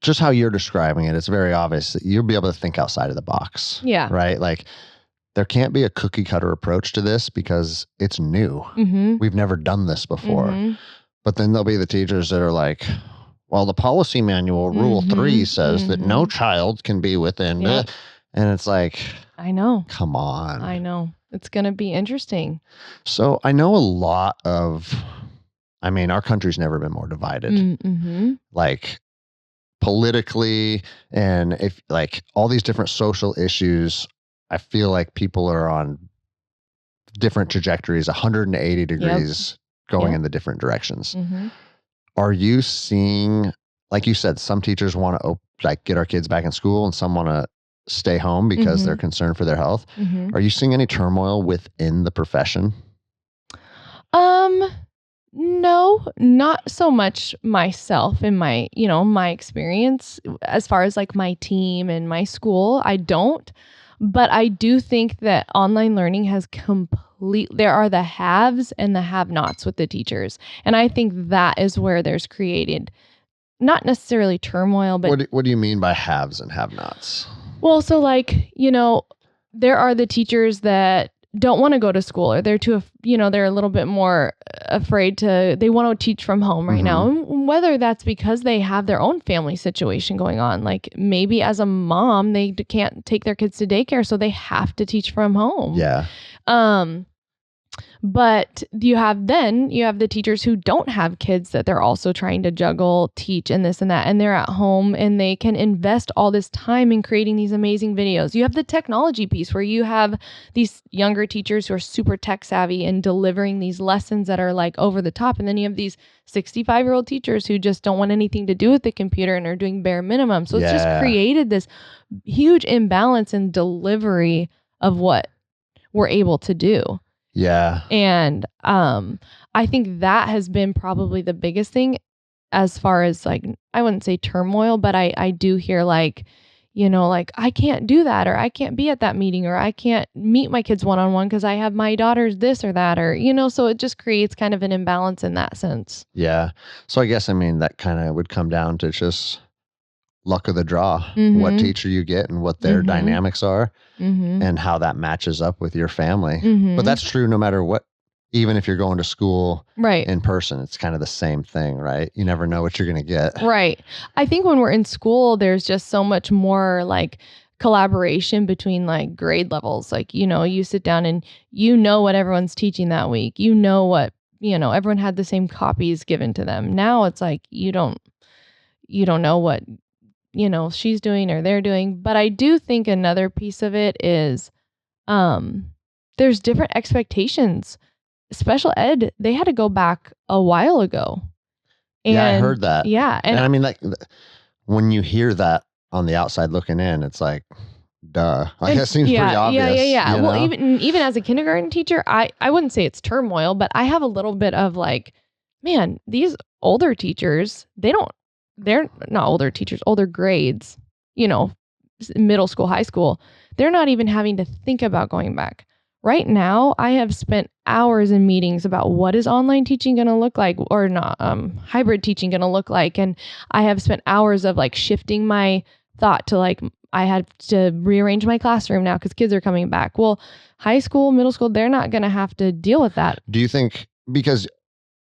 just how you're describing it, it's very obvious that you'll be able to think outside of the box. Yeah. Right? Like, there can't be a cookie cutter approach to this because it's new. We've never done this before. But then there'll be the teachers that are like, well, the policy manual, Rule 3 says that no child can be within. Yep. And it's like, I know. Come on. I know. It's going to be interesting. So I know a lot of, our country's never been more divided. Like, politically, and if like all these different social issues, I feel like people are on different trajectories, 180 degrees going in the different directions. Are you seeing, like you said, some teachers want to get our kids back in school and some want to stay home because they're concerned for their health? Are you seeing any turmoil within the profession? No, not so much myself in my, my experience as far as like my team and my school. I don't, but I do think that online learning has there are the haves and the have-nots with the teachers. And I think that is where there's created not necessarily turmoil, but what do you mean by haves and have-nots? Well, so like, there are the teachers that don't want to go to school, or they're they're a little bit more afraid they want to teach from home right now. And whether that's because they have their own family situation going on, like maybe as a mom, they can't take their kids to daycare, so they have to teach from home. Yeah. But you have the teachers who don't have kids that they're also trying to juggle, teach, and this and that, and they're at home and they can invest all this time in creating these amazing videos. You have the technology piece where you have these younger teachers who are super tech savvy and delivering these lessons that are like over the top. And then you have these 65-year-old teachers who just don't want anything to do with the computer and are doing bare minimum. So it's just created this huge imbalance in delivery of what we're able to do. Yeah. And I think that has been probably the biggest thing as far as like, I wouldn't say turmoil, but I do hear like, like I can't do that, or I can't be at that meeting, or I can't meet my kids one-on-one because I have my daughter's this or that, or, so it just creates kind of an imbalance in that sense. Yeah. So I guess, that kind of would come down to just luck of the draw, what teacher you get and what their dynamics are and how that matches up with your family. But that's true no matter what, even if you're going to school in person, it's kind of the same thing, right? You never know what you're going to get. Right. I think when we're in school, there's just so much more like collaboration between like grade levels. Like, you sit down and what everyone's teaching that week. What, everyone had the same copies given to them. Now it's like, you don't know what she's doing or they're doing. But I do think another piece of it is there's different expectations. Special ed, they had to go back a while ago. And, I heard that. Yeah. And like when you hear that on the outside looking in, it's like, duh. Like that seems pretty obvious. Yeah. Well, even as a kindergarten teacher, I wouldn't say it's turmoil, but I have a little bit of like, man, these older teachers, they're not older teachers, older grades, middle school, high school. They're not even having to think about going back. Right now, I have spent hours in meetings about what is online teaching going to look like, or not, hybrid teaching going to look like. And I have spent hours of like shifting my thought to like, I had to rearrange my classroom now because kids are coming back. Well, high school, middle school, they're not going to have to deal with that. Do you think,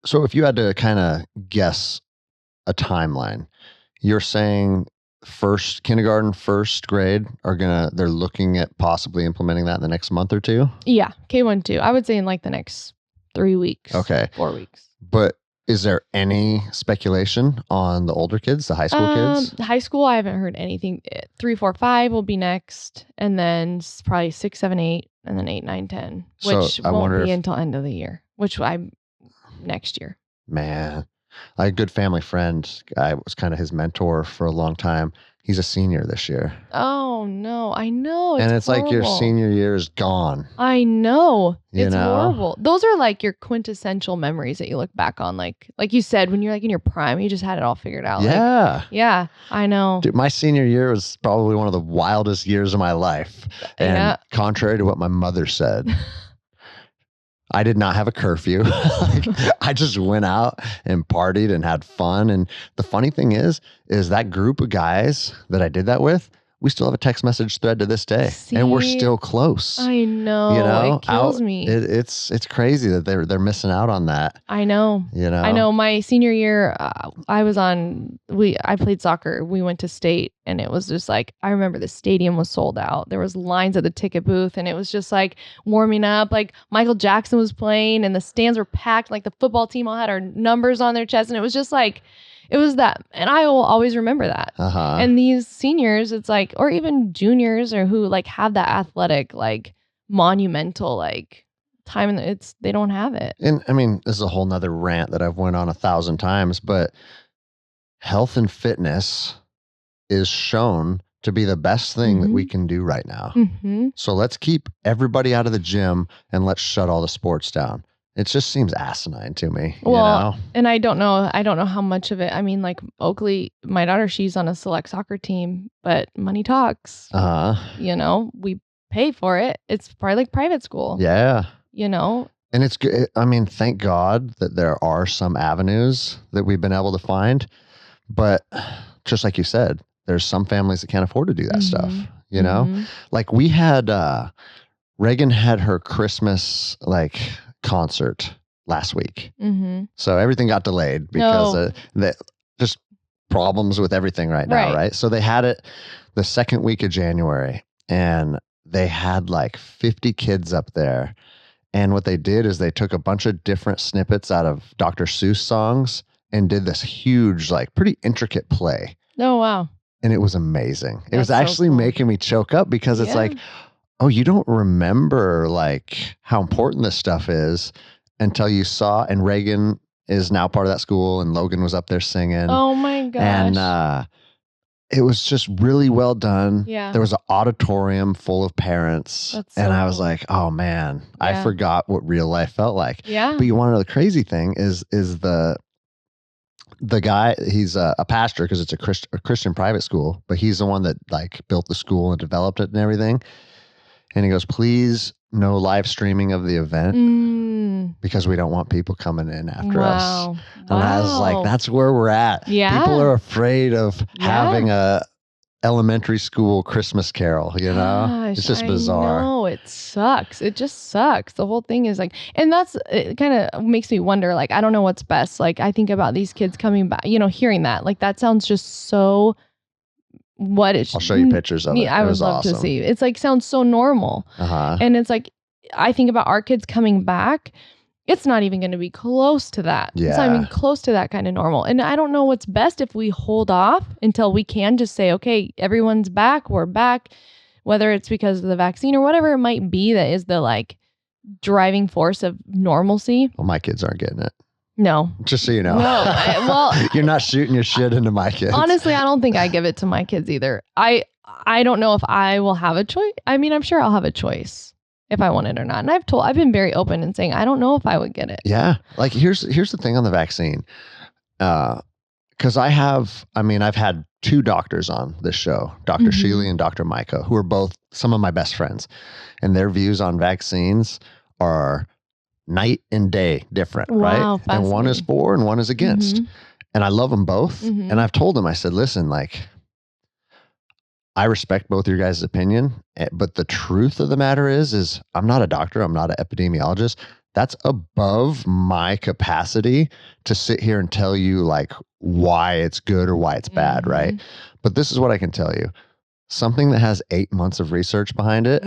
so if you had to kind of guess a timeline, you're saying kindergarten, first grade they're looking at possibly implementing that in the next month or two? Yeah. K1, 2. I would say in like the next 3 weeks. Okay. 4 weeks. But is there any speculation on the older kids, the high school kids? High school, I haven't heard anything. 3, 4, 5 will be next. And then probably 6, 7, 8, and then 8, 9, 10, which won't be until end of the year, next year. Man. A good family friend, I was kind of his mentor for a long time. He's a senior this year. Oh no, I know. And It's it's like your horrible. senior year is gone. I know. You It's know? horrible. Those are like your quintessential memories that you look back on. Like you said, when you're like in your prime, you just had it all figured out. Like, Yeah. yeah, I know. Dude, my senior year was probably one of the wildest years of my life. And Yeah. contrary to what my mother said, I did not have a curfew. Like, I just went out and partied and had fun. And the funny thing is that group of guys that I did that with, we still have a text message thread to this day, and we're See, still close. I know. You know, It kills me. It's crazy that they're missing out on that. I know. You know, I know. My senior year, I played soccer. We went to state, and it was just like, I remember the stadium was sold out. There was lines at the ticket booth, and it was just like warming up. Like Michael Jackson was playing, and the stands were packed. Like the football team all had our numbers on their chest, and it was just like, it was that. And I will always remember that. And these seniors, it's like, or even juniors, or who like have that athletic, like monumental, like time, and they don't have it. And I mean, this is a whole nother rant that I've went on 1,000 times, but health and fitness is shown to be the best thing that we can do right now. So let's keep everybody out of the gym and let's shut all the sports down. It just seems asinine to me. Well, you know? And I don't know how much of it. I mean, like Oakley, my daughter, she's on a select soccer team, but money talks. You know, we pay for it. It's probably like private school. Yeah. You know? And it's good. I mean, thank God that there are some avenues that we've been able to find. But just like you said, there's some families that can't afford to do that stuff. You know? Like we had, Reagan had her Christmas, like, concert last week. So everything got delayed because of just problems with everything right now, right? So they had it the second week of January, and they had like 50 kids up there. And what they did is they took a bunch of different snippets out of Dr. Seuss songs and did this huge, like pretty intricate play. Oh, wow. And it was amazing. It was actually making me choke up because it's like, oh, you don't remember like how important this stuff is until you saw, and Reagan is now part of that school, and Logan was up there singing. Oh my gosh. And it was just really well done. Yeah. There was an auditorium full of parents. And I was like, oh man, I forgot what real life felt like. Yeah. But you want to know the crazy thing is the guy, he's a pastor because it's a Christian private school, but he's the one that like built the school and developed it and everything. And he goes, please, no live streaming of the event because we don't want people coming in after us. And I was like, that's where we're at. Yeah. People are afraid of having a elementary school Christmas carol, you know? Gosh, it's just bizarre. No, it sucks. It just sucks. The whole thing is like, and it kind of makes me wonder, like, I don't know what's best. Like, I think about these kids coming back, you know, hearing that, like, that sounds just so I'll show you pictures of it. I would love to see. It's like sounds so normal. And it's like, I think about our kids coming back. It's not even going to be close to that. Yeah. It's not even close to that kind of normal. And I don't know what's best if we hold off until we can just say, okay, everyone's back. We're back. Whether it's because of the vaccine or whatever it might be that is the like driving force of normalcy. Well, my kids aren't getting it. No. Just so you know. No. You're not shooting your shit into my kids. Honestly, I don't think I give it to my kids either. I don't know if I will have a choice. I mean, I'm sure I'll have a choice if I want it or not. And I've been very open in saying I don't know if I would get it. Yeah. Like here's the thing on the vaccine. Because I've had two doctors on this show, Dr. Sheely and Dr. Micah, who are both some of my best friends. And their views on vaccines are night and day different, right? And one is for and one is against. And I love them both. And I've told them, I said, listen, like, I respect both your guys' opinion, but the truth of the matter is I'm not a doctor. I'm not an epidemiologist. That's above my capacity to sit here and tell you like why it's good or why it's bad, right? But this is what I can tell you. Something that has 8 months of research behind it,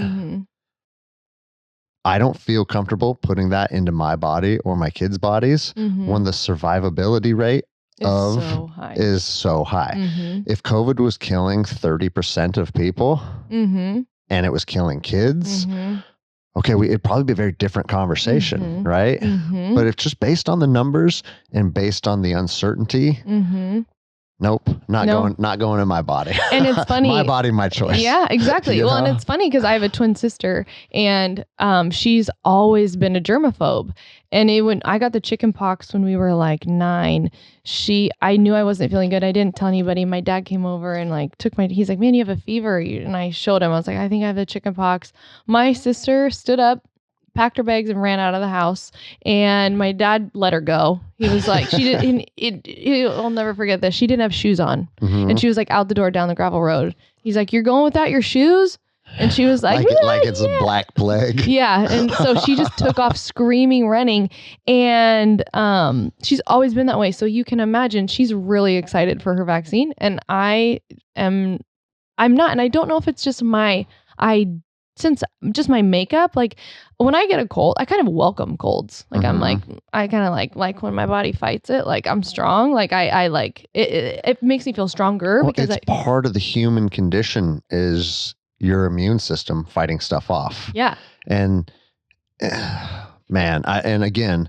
I don't feel comfortable putting that into my body or my kids' bodies when the survivability rate is so high. If COVID was killing 30% of people and it was killing kids, okay, it'd probably be a very different conversation, Mhm. right? Mhm. But if just based on the numbers and based on the uncertainty, Mhm. nope, No. not going in my body. And it's funny. My body, my choice. Yeah, exactly. You Well, and know? it's funny because I have a twin sister, and she's always been a germaphobe. And when I got the chicken pox when we were like 9, I knew I wasn't feeling good. I didn't tell anybody. My dad came over and like he's like, "Man, you have a fever." And I showed him. I was like, "I think I have the chicken pox." My sister stood up, packed her bags, and ran out of the house. And my dad let her go. He was like, she did. I'll never forget this. She didn't have shoes on, and she was like out the door down the gravel road. He's like, "You're going without your shoes?" And she was like, like it's a black plague. Yeah. And so she just took off screaming, running. And she's always been that way. So you can imagine she's really excited for her vaccine. And I'm not. And I don't know if it's just since just my makeup, like when I get a cold, I kind of welcome colds. Like I'm like, I kind of like when my body fights it, like I'm strong. Like I like it, it makes me feel stronger because it's part of the human condition is your immune system fighting stuff off. Yeah. And man, and again,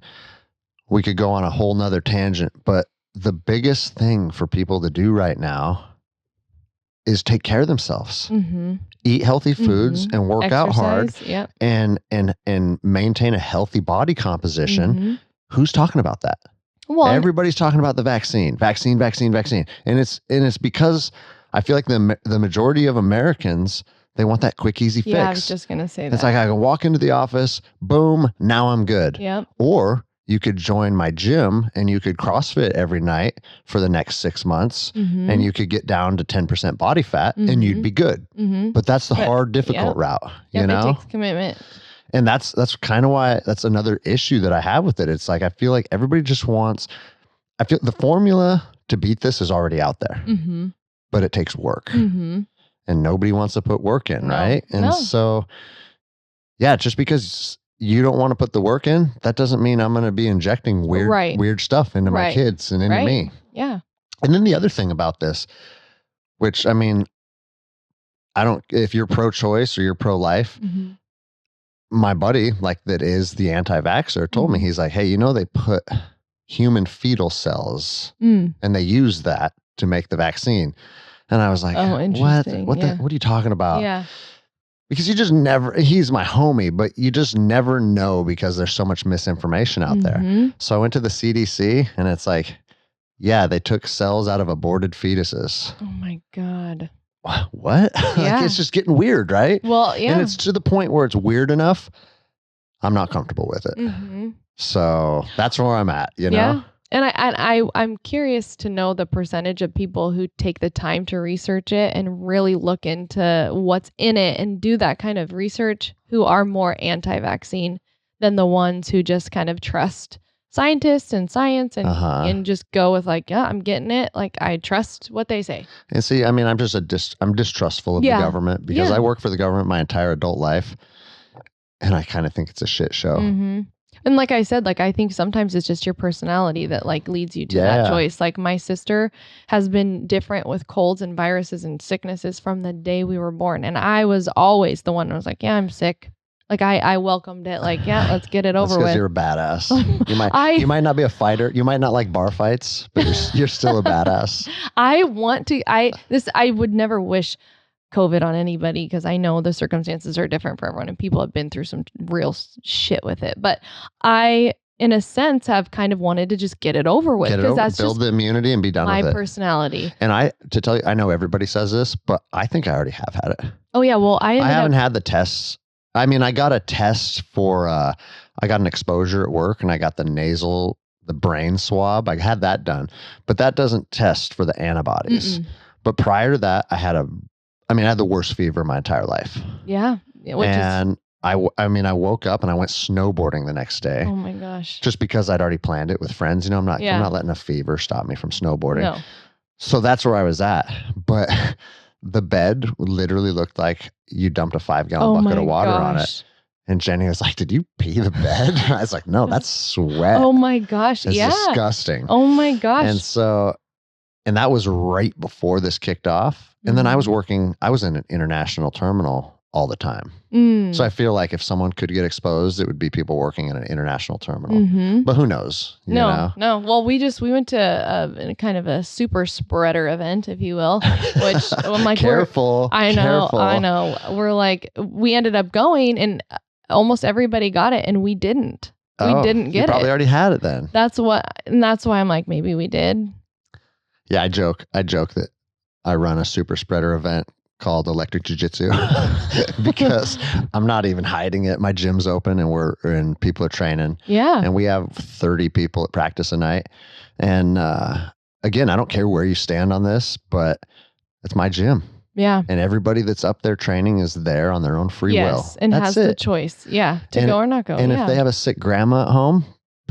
we could go on a whole nother tangent, but the biggest thing for people to do right now is take care of themselves, eat healthy foods and work out hard, and maintain a healthy body composition. Who's talking about that? Well, everybody's talking about the vaccine, and it's because I feel like the majority of Americans, they want that quick, easy fix. Yeah, I was just gonna say that. It's like I can walk into the office, boom, now I'm good. Yep. Or you could join my gym and you could CrossFit every night for the next 6 months, and you could get down to 10% body fat and you'd be good. But that's the hard, difficult route, you know? It takes commitment. And that's kind of why that's another issue that I have with it. It's like, I feel like everybody just wants, I feel the formula to beat this is already out there, but it takes work. And nobody wants to put work in, right? And so, yeah, just because you don't want to put the work in, that doesn't mean I'm going to be injecting weird stuff into my kids and into me. Yeah. And then the other thing about this, which I mean, if you're pro-choice or you're pro-life, my buddy, like that is the anti-vaxxer, told me, he's like, hey, they put human fetal cells and they use that to make the vaccine. And I was like, oh, interesting. What are you talking about? Yeah. Because you just never, he's my homie, but you just never know because there's so much misinformation out there. So I went to the CDC and it's like, yeah, they took cells out of aborted fetuses. Oh my God. What? Yeah. Like, it's just getting weird, right? Well, yeah. And it's to the point where it's weird enough, I'm not comfortable with it. So that's where I'm at, you know? Yeah. And I'm curious to know the percentage of people who take the time to research it and really look into what's in it and do that kind of research, who are more anti-vaccine than the ones who just kind of trust scientists and science and just go with like, yeah, I'm getting it. Like I trust what they say. And see, I mean, I'm just I'm distrustful of the government because I work for the government my entire adult life, and I kind of think it's a shit show. And like I said, like I think sometimes it's just your personality that like leads you to that choice. Like my sister has been different with colds and viruses and sicknesses from the day we were born. And I was always the one who was like, yeah, I'm sick. Like I welcomed it. Like, yeah, let's get it over with. Because you're a badass. You might not be a fighter. You might not like bar fights, but you're still a badass. I would never wish COVID on anybody because I know the circumstances are different for everyone and people have been through some real shit with it. But I, in a sense, have kind of wanted to just get it over with because that's build the immunity and be done with it. My personality. And to tell you, I know everybody says this, but I think I already have had it. Oh yeah, well I haven't had the tests. I mean, I got a test for I got an exposure at work and I got the brain swab. I had that done, but that doesn't test for the antibodies. But prior to that, I had the worst fever my entire life. Yeah. I woke up and I went snowboarding the next day. Oh my gosh. Just because I'd already planned it with friends. I'm not letting a fever stop me from snowboarding. No. So that's where I was at. But the bed literally looked like you dumped a 5-gallon bucket of water on it. And Jenny was like, did you pee the bed? I was like, no, that's sweat. Oh my gosh. It's disgusting. Oh my gosh. And that was right before this kicked off. And then I was in an international terminal all the time. Mm. So I feel like if someone could get exposed, it would be people working in an international terminal. Mm-hmm. But who knows? You know? No. Well, we went to a kind of a super spreader event, if you will, which I'm like, careful. I know. We're like, we ended up going and almost everybody got it and we didn't. We didn't get you probably it. already had it then. That's why I'm like, maybe we did. Yeah, I joke that I run a super spreader event called Electric Jiu-Jitsu because I'm not even hiding it. My gym's open and people are training. Yeah. And we have 30 people at practice a night. And again, I don't care where you stand on this, but it's my gym. Yeah. And everybody that's up there training is there on their own free will. And That's has it. the choice. Yeah. To go or not go. And if they have a sick grandma at home,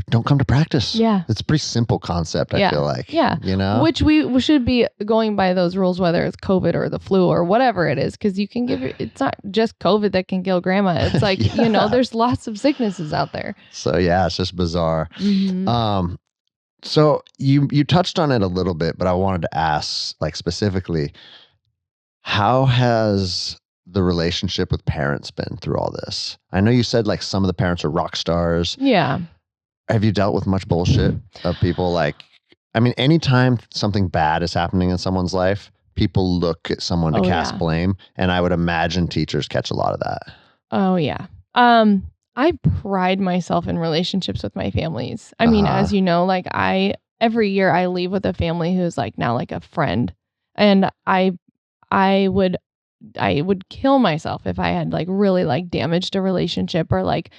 don't come to practice. Yeah. It's a pretty simple concept, I feel like. Yeah. You know? Which we should be going by those rules, whether it's COVID or the flu or whatever it is, because you can it's not just COVID that can kill grandma. It's like, there's lots of sicknesses out there. So yeah, it's just bizarre. Mm-hmm. So you touched on it a little bit, but I wanted to ask, like, specifically, how has the relationship with parents been through all this? I know you said like some of the parents are rock stars. Yeah. Have you dealt with much bullshit of people anytime something bad is happening in someone's life, people look at someone to cast blame. And I would imagine teachers catch a lot of that. Oh yeah. I pride myself in relationships with my families. I mean, as you know, like every year I leave with a family who's like now like a friend. And I would kill myself if I had like really like damaged a relationship or like,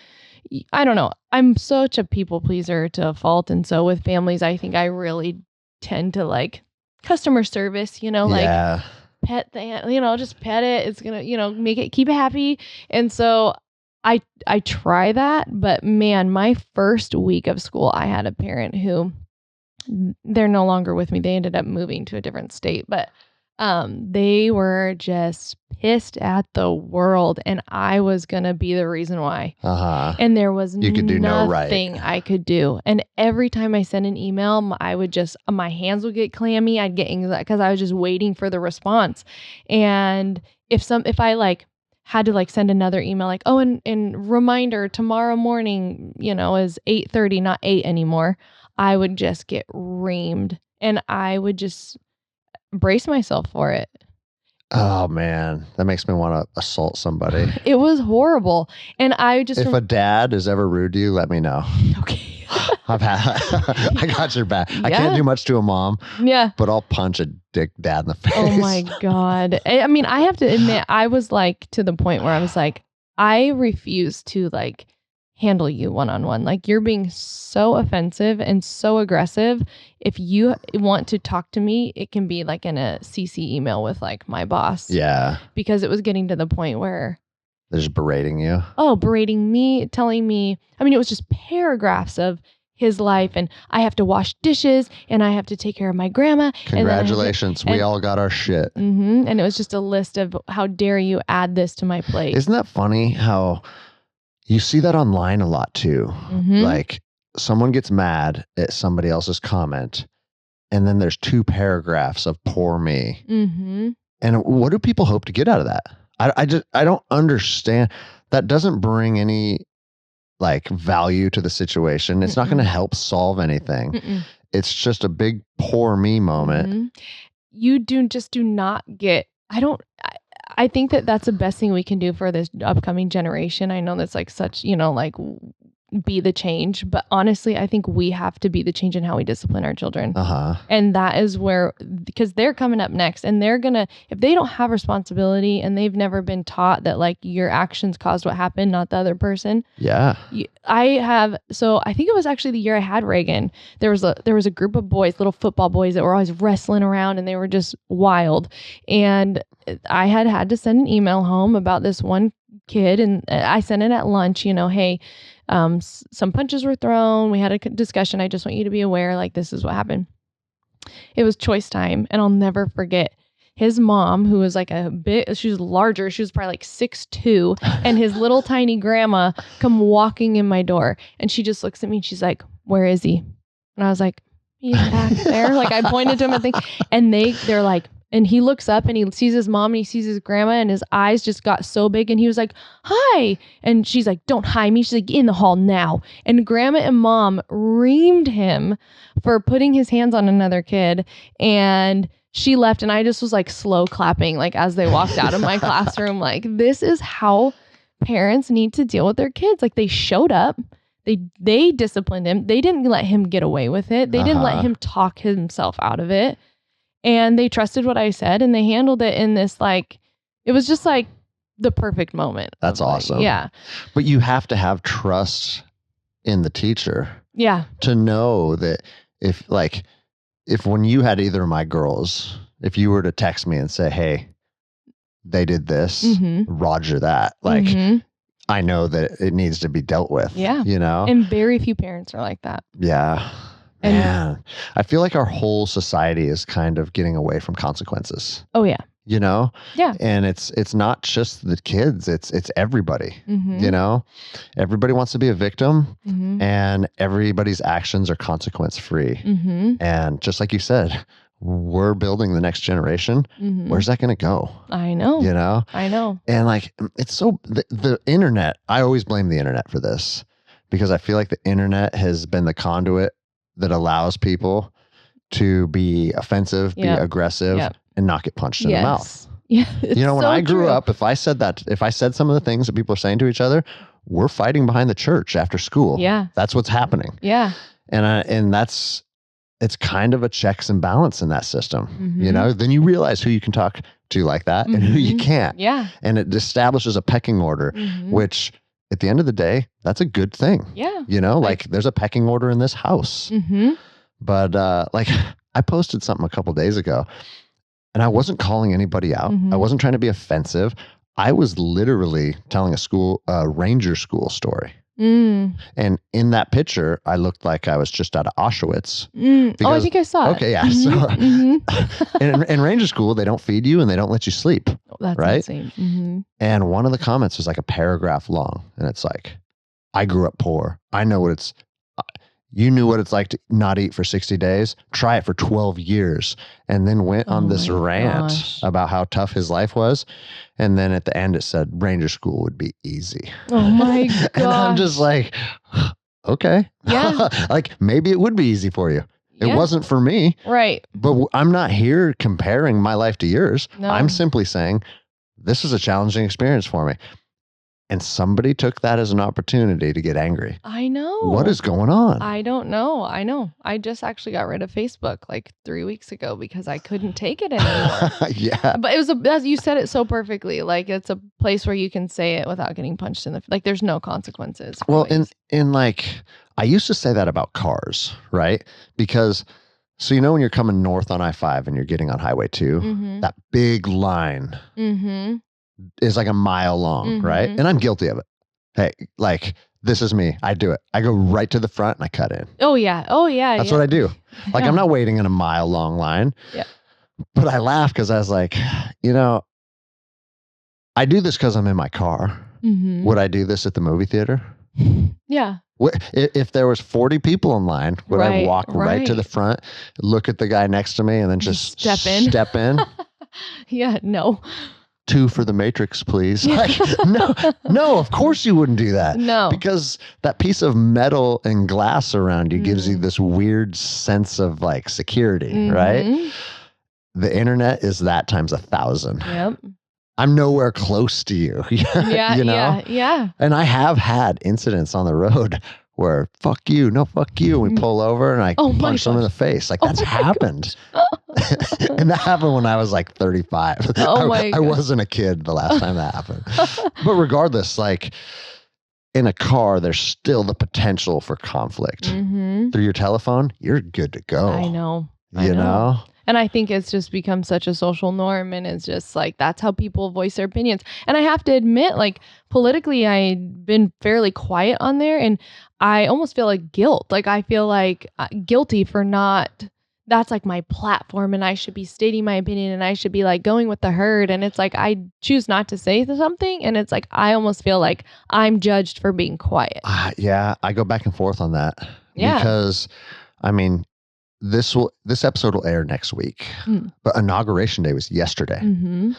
I don't know. I'm such a people pleaser to a fault. And so with families, I think I really tend to like customer service, like pet the, just pet it. It's going to, keep it happy. And so I try that, but man, my first week of school, I had a parent who they're no longer with me. They ended up moving to a different state, but they were just pissed at the world, and I was gonna be the reason why. And there was nothing I could do. And every time I sent an email, I would just my hands would get clammy. I'd get anxiety because I was just waiting for the response. And if I like had to like send another email like, oh, and reminder tomorrow morning, is 8:30, not 8 anymore, I would just get reamed, and I would just brace myself for it. Oh man, that makes me want to assault somebody. It was horrible. And I just... If a dad is ever rude to you, let me know. Okay. I got your back. I can't do much to a mom. Yeah. But I'll punch a dick dad in the face. Oh my God. I mean, I have to admit, I was like to the point where I was like, I refuse to like handle you one-on-one. Like, you're being so offensive and so aggressive. If you want to talk to me, it can be like in a CC email with like my boss. Yeah. Because it was getting to the point where they're just berating you. Oh, berating me, telling me, I mean, it was just paragraphs of his life, and I have to wash dishes, and I have to take care of my grandma. Congratulations. We all got our shit. And it was just a list of, how dare you add this to my plate. Isn't that funny how you see that online a lot too? Like, someone gets mad at somebody else's comment, and then there's 2 paragraphs of poor me. And what do people hope to get out of that? I don't understand. That doesn't bring any like value to the situation. It's not going to help solve anything. It's just a big poor me moment. You do not get, I think that that's the best thing we can do for this upcoming generation. I know that's like such, like be the change, but honestly, I think we have to be the change in how we discipline our children. And that is where, because they're coming up next, and they're gonna, if they don't have responsibility and they've never been taught that like your actions caused what happened, not the other person. So I think it was actually the year I had Reagan. There was a group of boys, little football boys, that were always wrestling around, and they were just wild. And I had to send an email home about this one kid, and I sent it at lunch, hey, some punches were thrown. We had a discussion. I just want you to be aware, like, this is what happened. It was choice time. And I'll never forget his mom, who was like she was larger. She was probably like 6'2", and his little tiny grandma come walking in my door. And she just looks at me and she's like, where is he? And I was like, he's back there. Like, I pointed to him and they're like, And he looks up and he sees his mom and he sees his grandma and his eyes just got so big and he was like, hi. And she's like, don't hi me. She's like, in the hall now. And grandma and mom reamed him for putting his hands on another kid. And she left and I just was like slow clapping, like as they walked out of my classroom, like this is how parents need to deal with their kids. Like they showed up. They disciplined him. They didn't let him get away with it. They didn't let him talk himself out of it. And they trusted what I said and they handled it in this, like, it was just like the perfect moment. That's awesome. Yeah. But you have to have trust in the teacher. Yeah. To know that if when you had either of my girls, if you were to text me and say, hey, they did this, roger that. Like, I know that it needs to be dealt with. Yeah. You know? And very few parents are like that. Yeah. Man, I feel like our whole society is kind of getting away from consequences. Oh yeah. You know? Yeah. And it's not just the kids, it's everybody. You know? Everybody wants to be a victim and everybody's actions are consequence free. And just like you said, we're building the next generation. Where's that going to go? I know. You know? I know. And like, it's so, the internet, I always blame the internet for this because I feel like the internet has been the conduit that allows people to be offensive, be aggressive, and not get punched in the mouth. Yeah. You know, when I grew up, if I said some of the things that people are saying to each other, we're fighting behind the church after school. Yeah. That's what's happening. Yeah. And it's kind of a checks and balance in that system. You know, then you realize who you can talk to like that and who you can't. Yeah. And it establishes a pecking order, which at the end of the day, that's a good thing. Yeah. You know, like there's a pecking order in this house. But like I posted something a couple days ago and I wasn't calling anybody out. I wasn't trying to be offensive. I was literally telling a ranger school story. And in that picture, I looked like I was just out of Auschwitz. I think I saw it. Okay, yeah. So in ranger school, they don't feed you and they don't let you sleep. That's right? insane. And one of the comments was like a paragraph long. And it's like, I grew up poor. I know what it's, you knew what it's like to not eat for 60 days. Try it for 12 years. And then went on this rant about how tough his life was. And then at the end, it said ranger school would be easy. Oh my God. And I'm just like, okay. Yeah. Like maybe it would be easy for you. It wasn't for me. Right. But I'm not here comparing my life to yours. No. I'm simply saying this is a challenging experience for me. And somebody took that as an opportunity to get angry. I know. What is going on? I don't know. I know. I just actually got rid of Facebook like 3 weeks ago because I couldn't take it anymore. Yeah. But it was as you said it so perfectly. Like it's a place where you can say it without getting punched in the like. There's no consequences. Well, in like I used to say that about cars, right? Because so you know when you're coming north on I-5 and you're getting on Highway 2, that big line is like a mile long, right? And I'm guilty of it. Hey, like this is me. I do it. I go right to the front and I cut in. Oh yeah. Oh yeah. That's what I do. Like I'm not waiting in a mile long line. Yeah. But I laugh because I was like, you know, I do this because I'm in my car. Would I do this at the movie theater? Yeah. If there was 40 people in line, would I walk right to the front, look at the guy next to me, and then just step in? Yeah. No. 2 for the Matrix, please. Like, no, of course you wouldn't do that. No. Because that piece of metal and glass around you gives you this weird sense of like security, right? The internet is that times 1,000. Yep. I'm nowhere close to you. Yeah. You know? Yeah. And I have had incidents on the road where fuck you, no fuck you. We pull over and I punch them in the face. Like that's happened. And that happened when I was like 35. I wasn't a kid the last time that happened. But regardless, like in a car, there's still the potential for conflict. Through your telephone, you're good to go. I know. You know? And I think it's just become such a social norm and it's just like, that's how people voice their opinions. And I have to admit, like politically, I've been fairly quiet on there and I almost feel like guilt. Like I feel like guilty for not, that's like my platform and I should be stating my opinion and I should be like going with the herd. And it's like, I choose not to say something. And it's like, I almost feel like I'm judged for being quiet. Yeah, I go back and forth on that. Yeah. Because I mean, this episode will air next week, but Inauguration Day was yesterday. Mm-hmm.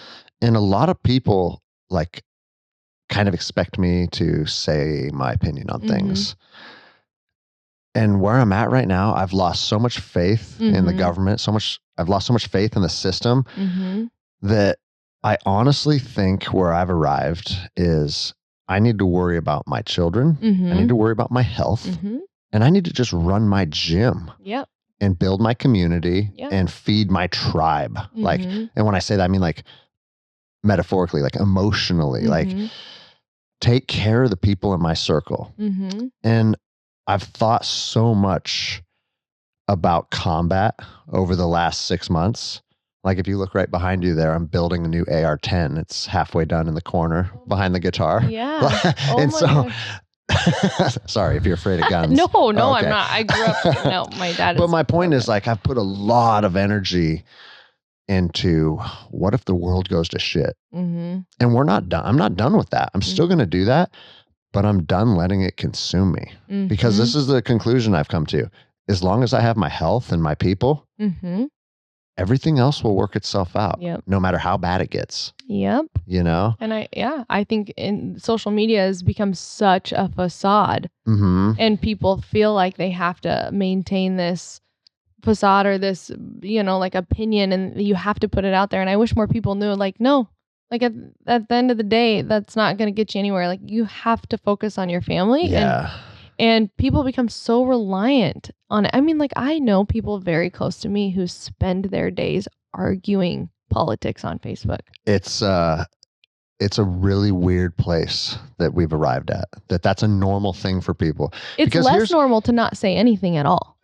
And a lot of people like kind of expect me to say my opinion on things. And where I'm at right now, I've lost so much faith in the government, I've lost so much faith in the system that I honestly think where I've arrived is I need to worry about my children. I need to worry about my health. And I need to just run my gym. Yep. And build my community and feed my tribe. Like, and when I say that, I mean like metaphorically, like emotionally, like take care of the people in my circle. And I've thought so much about combat over the last 6 months. Like if you look right behind you there, I'm building a new AR-10. It's halfway done in the corner behind the guitar. Yeah. And so, sorry if you're afraid of guns. No, Oh, okay. I'm not. I grew up, no, my dad is. But my point is like, I've put a lot of energy into what if the world goes to shit? And we're not done. I'm not done with that. I'm still going to do that, but I'm done letting it consume me because this is the conclusion I've come to. As long as I have my health and my people, everything else will work itself out. No matter how bad it gets. Yep. You know? And I think in social media has become such a facade and people feel like they have to maintain this facade or this, like opinion, and you have to put it out there. And I wish more people knew, like, no, like at the end of the day, that's not going to get you anywhere. Like you have to focus on your family. Yeah. And people become so reliant on it. I mean, like I know people very close to me who spend their days arguing politics on Facebook. It's a really weird place that we've arrived at. That's a normal thing for people. It's because less normal to not say anything at all.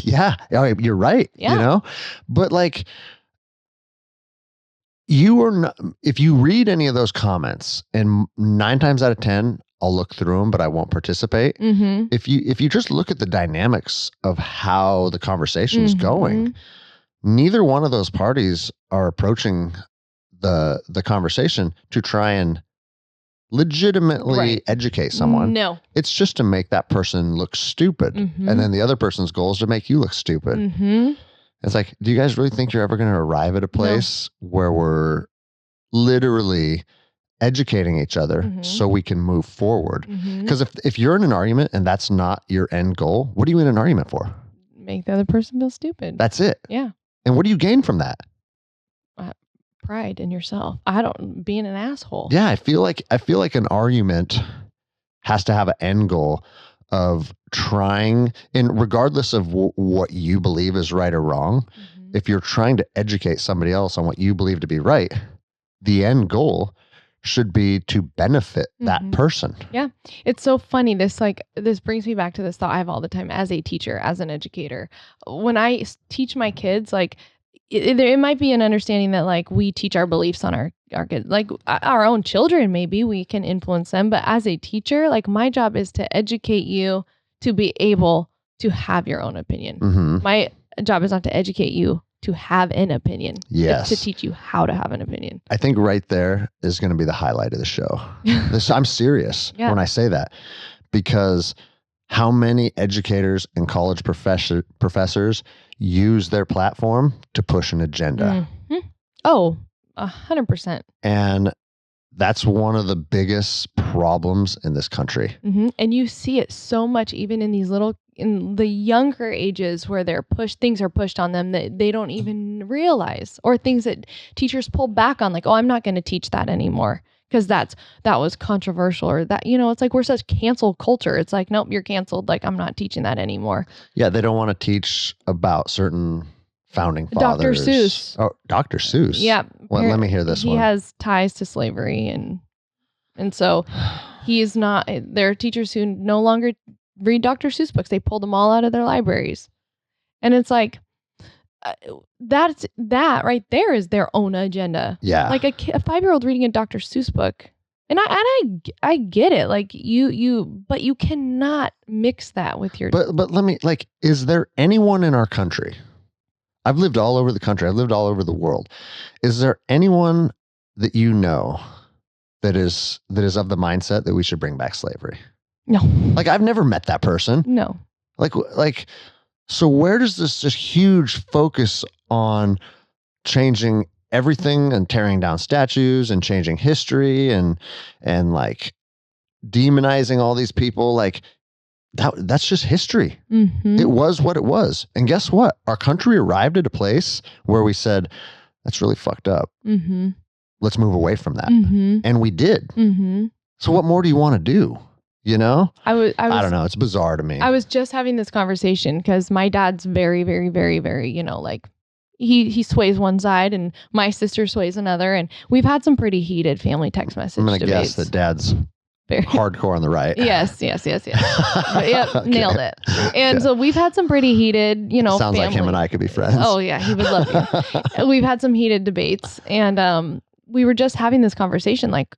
Yeah, you're right. Yeah. But like you are not, if you read any of those comments, and 9 times out of 10, I'll look through them, but I won't participate. If you just look at the dynamics of how the conversation is going, neither one of those parties are approaching the conversation to try and legitimately educate someone. No. It's just to make that person look stupid. And then the other person's goal is to make you look stupid. It's like, do you guys really think you're ever going to arrive at a place where we're literally educating each other so we can move forward? Because if you're in an argument and that's not your end goal, what are you in an argument for? Make the other person feel stupid. That's it. Yeah. And what do you gain from that? Pride in yourself. Being an asshole. Yeah, I feel like an argument has to have an end goal of trying, and regardless of what you believe is right or wrong, if you're trying to educate somebody else on what you believe to be right, the end goal should be to benefit that person. Yeah. It's so funny. This brings me back to this thought I have all the time as a teacher, as an educator. When I teach my kids, like it might be an understanding that like we teach our beliefs on our kids, like our own children, maybe we can influence them. But as a teacher, like my job is to educate you to be able to have your own opinion. My job is not to educate you to have an opinion. Yes. It's to teach you how to have an opinion. I think right there is going to be the highlight of the show. I'm serious when I say that, because how many educators and college professors use their platform to push an agenda? Oh, 100%. And that's one of the biggest problems in this country. And you see it so much even in the younger ages where things are pushed on them that they don't even realize, or things that teachers pull back on, like, oh, I'm not going to teach that anymore because that was controversial, or that, it's like we're such cancel culture. It's like, nope, you're canceled. Like, I'm not teaching that anymore. Yeah, they don't want to teach about certain founding fathers. Dr. Seuss. Oh, Dr. Seuss. Yeah. Well, let me hear this one. He has ties to slavery, and so he's not. There are teachers who no longer read Dr. Seuss books. They pulled them all out of their libraries, and it's like that right there is their own agenda. Yeah, like a 5-year-old reading a Dr. Seuss book, and I get it. Like but you cannot mix that with your. But let me, like, is there anyone in our country? I've lived all over the country. I've lived all over the world. Is there anyone that you know that is of the mindset that we should bring back slavery? No. Like, I've never met that person. No. Like So where does this just huge focus on changing everything and tearing down statues and changing history and like demonizing all these people, like that's just history. Mm-hmm. It was what it was. And guess what? Our country arrived at a place where we said, that's really fucked up. Mm-hmm. Let's move away from that. Mm-hmm. And we did. Mm-hmm. So what more do you want to do? You know? I don't know. It's bizarre to me. I was just having this conversation because my dad's very, very, very, very, you know, like he sways one side and my sister sways another. And we've had some pretty heated family text message I'm going to debates. guess that dad's Very. hardcore on the right. Yes. But, yep, Okay. nailed it. And so we've had some pretty heated, you know, Sounds like him and I could be friends. Oh yeah, he would love you. We've had some heated debates, and we were just having this conversation, like,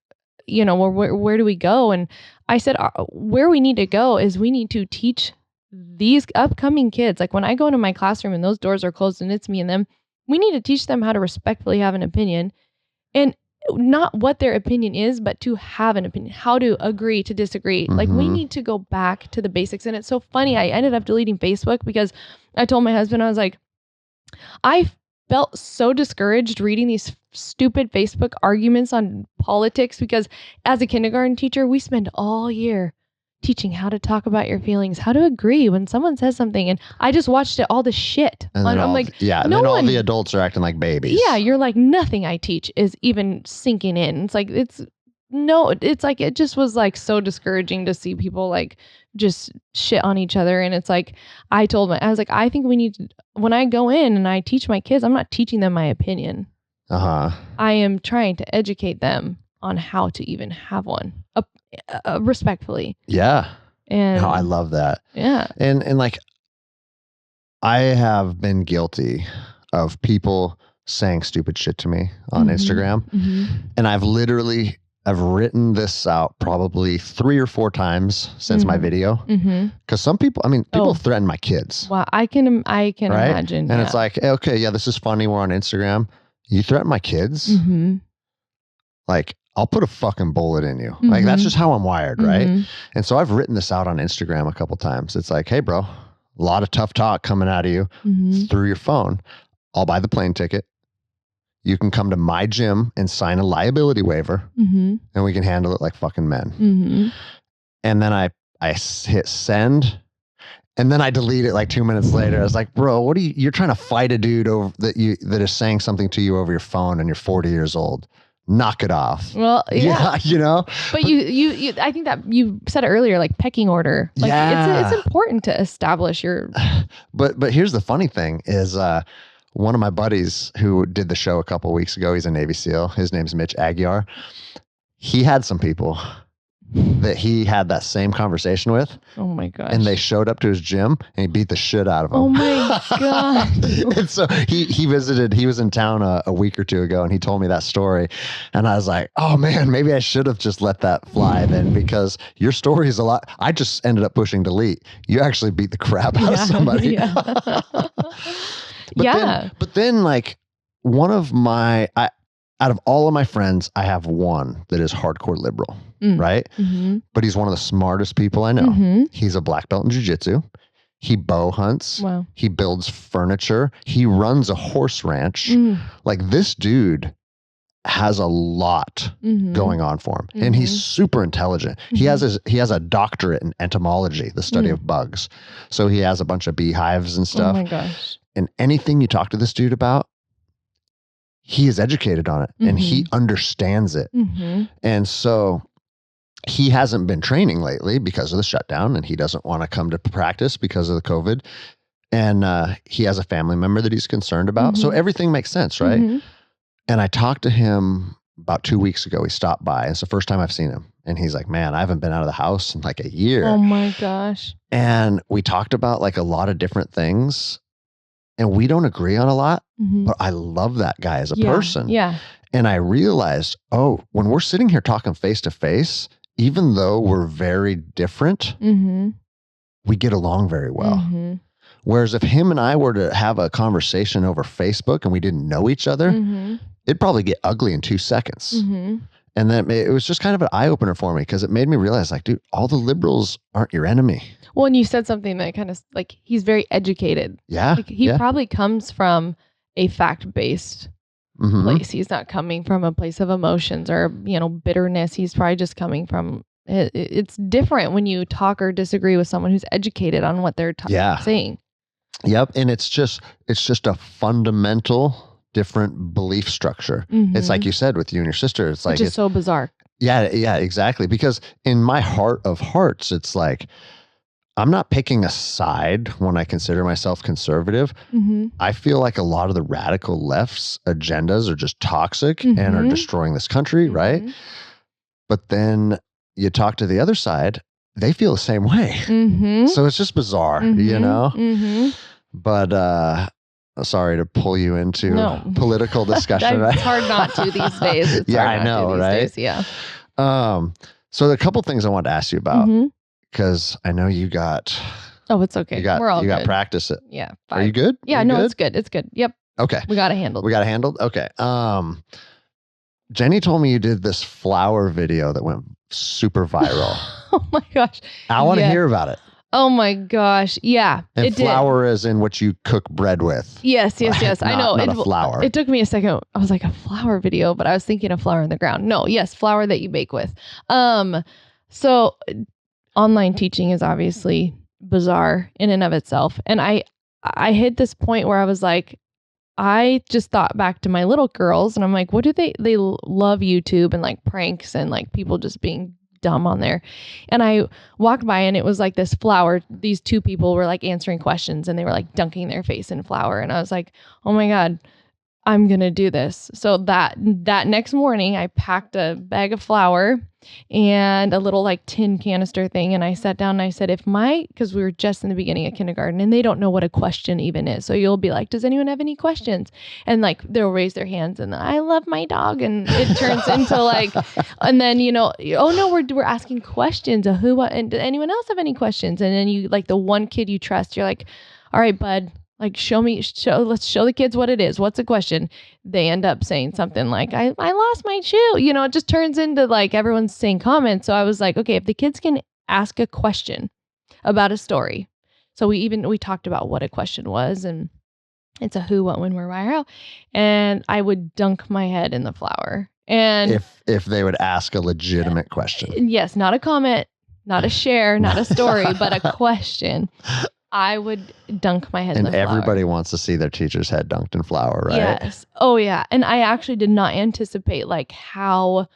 you know, where do we go? And I said, where we need to go is we need to teach these upcoming kids. Like when I go into my classroom and those doors are closed and it's me and them, we need to teach them how to respectfully have an opinion, and not what their opinion is, but to have an opinion, how to agree to disagree. Like we need to go back to the basics. And it's so funny. I ended up deleting Facebook because I told my husband, I was like, I felt so discouraged reading these stupid Facebook arguments on politics, because as a kindergarten teacher, we spend all year teaching how to talk about your feelings, how to agree when someone says something. And I just watched all the shit. And then I'm like, and no then all one- the adults are acting like babies. yeah, you're like, nothing I teach is even sinking in. It's like, it's like, it just was like so discouraging to see people like just shit on each other. And it's like, I was like, I think we need to, when I go in and I teach my kids, I'm not teaching them my opinion. I am trying to educate them on how to even have one, respectfully. Yeah. And No, I love that. Yeah. And like, I have been guilty of people saying stupid shit to me on Instagram. And I've written this out probably 3 or 4 times since my video. Because some people, people threaten my kids. Wow. I can right? imagine. And it's like, okay, yeah, this is funny. We're on Instagram. You threaten my kids? Like, I'll put a fucking bullet in you. Like, that's just how I'm wired, right? And so I've written this out on Instagram a couple times. It's like, hey, bro, a lot of tough talk coming out of you through your phone. I'll buy the plane ticket. You can come to my gym and sign a liability waiver, and we can handle it like fucking men. And then I hit send, and then I delete it like 2 minutes later. I was like, bro, you're trying to fight a dude over that is saying something to you over your phone and you're 40 years old. Knock it off. Well, yeah. You know? But you I think that you said it earlier, like pecking order. Like it's important to establish your. But here's the funny thing is, one of my buddies who did the show a couple weeks ago, he's a Navy SEAL. His name's Mitch Aguiar. He had some people that he had that same conversation with. Oh my gosh. And they showed up to his gym and he beat the shit out of them. Oh my God. And so he was in town a week or 2 ago, and he told me that story. And I was like, oh man, maybe I should have just let that fly then, because your story is a lot. I just ended up pushing delete. You actually beat the crap out of somebody. Yeah. But then like one of out of all of my friends, I have one that is hardcore liberal, right? But he's one of the smartest people I know. He's a black belt in jiu-jitsu. He bow hunts. Wow. He builds furniture. He runs a horse ranch. Like, this dude has a lot going on for him, and he's super intelligent. He has a doctorate in entomology, the study of bugs. So he has a bunch of beehives and stuff. Oh my gosh. And anything you talk to this dude about, he is educated on it and he understands it. And so he hasn't been training lately because of the shutdown, and he doesn't want to come to practice because of the COVID. And he has a family member that he's concerned about. So everything makes sense, right? And I talked to him about 2 weeks ago. He stopped by. It's the first time I've seen him. And he's like, man, I haven't been out of the house in like a year. Oh my gosh. And we talked about like a lot of different things. And we don't agree on a lot, but I love that guy as a person. Yeah. And I realized, when we're sitting here talking face to face, even though we're very different, we get along very well. Whereas if him and I were to have a conversation over Facebook and we didn't know each other, it'd probably get ugly in 2 seconds. And then it was just kind of an eye opener for me because it made me realize, like, dude, all the liberals aren't your enemy. Well, and you said something that kind of like, he's very educated. Yeah. Like, he probably comes from a fact-based place. He's not coming from a place of emotions or, bitterness. He's probably just coming from, it's different when you talk or disagree with someone who's educated on what they're saying. Yep. And it's just a fundamental different belief structure. It's like you said with you and your sister. It's like, it's so bizarre. Yeah, exactly. Because in my heart of hearts, it's like, I'm not picking a side when I consider myself conservative. I feel like a lot of the radical left's agendas are just toxic and are destroying this country, right? But then you talk to the other side, they feel the same way. So it's just bizarre, But sorry to pull you into political discussion. It's hard not to these days. I know, right? Days, yeah. So a couple things I wanted to ask you about. Because I know you got. Oh, it's okay. We're all good. Practice it. Yeah. Are you good? Yeah. It's good. It's good. Yep. Okay. We got it handled. Okay. Jenny told me you did this flower video that went super viral. Oh my gosh. I want to hear about it. Oh my gosh. Yeah. And flour is in what you cook bread with. Yes. I know. Not a flour. It took me a second. I was like, a flour video, but I was thinking of flour in the ground. No. Yes. Flour that you bake with. So online teaching is obviously bizarre in and of itself. And I hit this point where I was like, I just thought back to my little girls and I'm like, what do they love YouTube and like pranks and like people just being dumb on there. And I walked by and it was like this flour. These two people were like answering questions and they were like dunking their face in flour. And I was like, oh my God, I'm going to do this. So that next morning I packed a bag of flour and a little like tin canister thing. And I sat down and I said, because we were just in the beginning of kindergarten and they don't know what a question even is. So you'll be like, does anyone have any questions? And like, they'll raise their hands and I love my dog. And it turns into like, and then, oh no, we're asking questions of who, and does anyone else have any questions? And then you like the one kid you trust, you're like, all right, bud, like let's show the kids what it is. What's the question? They end up saying something like, I lost my shoe. It just turns into like everyone's saying comments. So I was like, okay, if the kids can ask a question about a story. So we talked about what a question was and it's a who, what, when, where, why, how. And I would dunk my head in the flour. And if they would ask a legitimate question. Yes, not a comment, not a share, not a story, but a question. I would dunk my head in the flour. And everybody wants to see their teacher's head dunked in flour, right? Yes. Oh, yeah. And I actually did not anticipate like how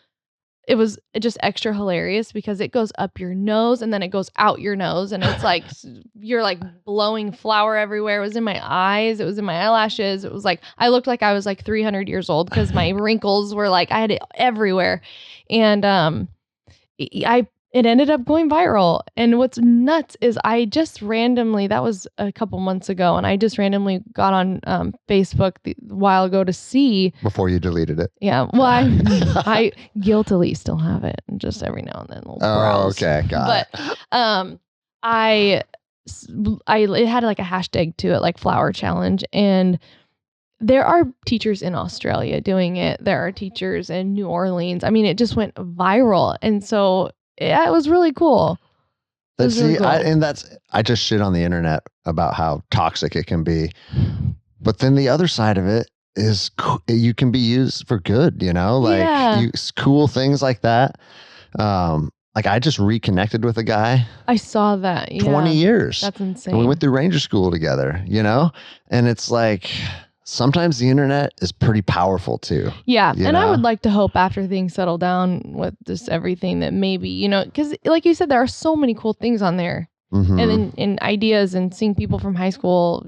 it was just extra hilarious because it goes up your nose and then it goes out your nose. And it's like, you're like blowing flour everywhere. It was in my eyes. It was in my eyelashes. It was like, I looked like I was like 300 years old because my wrinkles were like, I had it everywhere. And it ended up going viral. And what's nuts is I just randomly, that was a couple months ago, and I just randomly got on Facebook a while ago to see. Before you deleted it. Yeah. Well, I guiltily still have it. And just every now and then we'll browse. Okay. Got it. It had like a hashtag to it, like flower challenge. And there are teachers in Australia doing it. There are teachers in New Orleans. I mean, it just went viral. And so yeah, it was really cool. I just shit on the internet about how toxic it can be. But then the other side of it is you can be used for good, cool things like that. Like I just reconnected with a guy. I saw that. Yeah. 20 years. That's insane. And we went through Ranger School together, and it's like, sometimes the internet is pretty powerful too. Yeah. And I would like to hope after things settle down with just everything that maybe, because like you said, there are so many cool things on there. And ideas and seeing people from high school,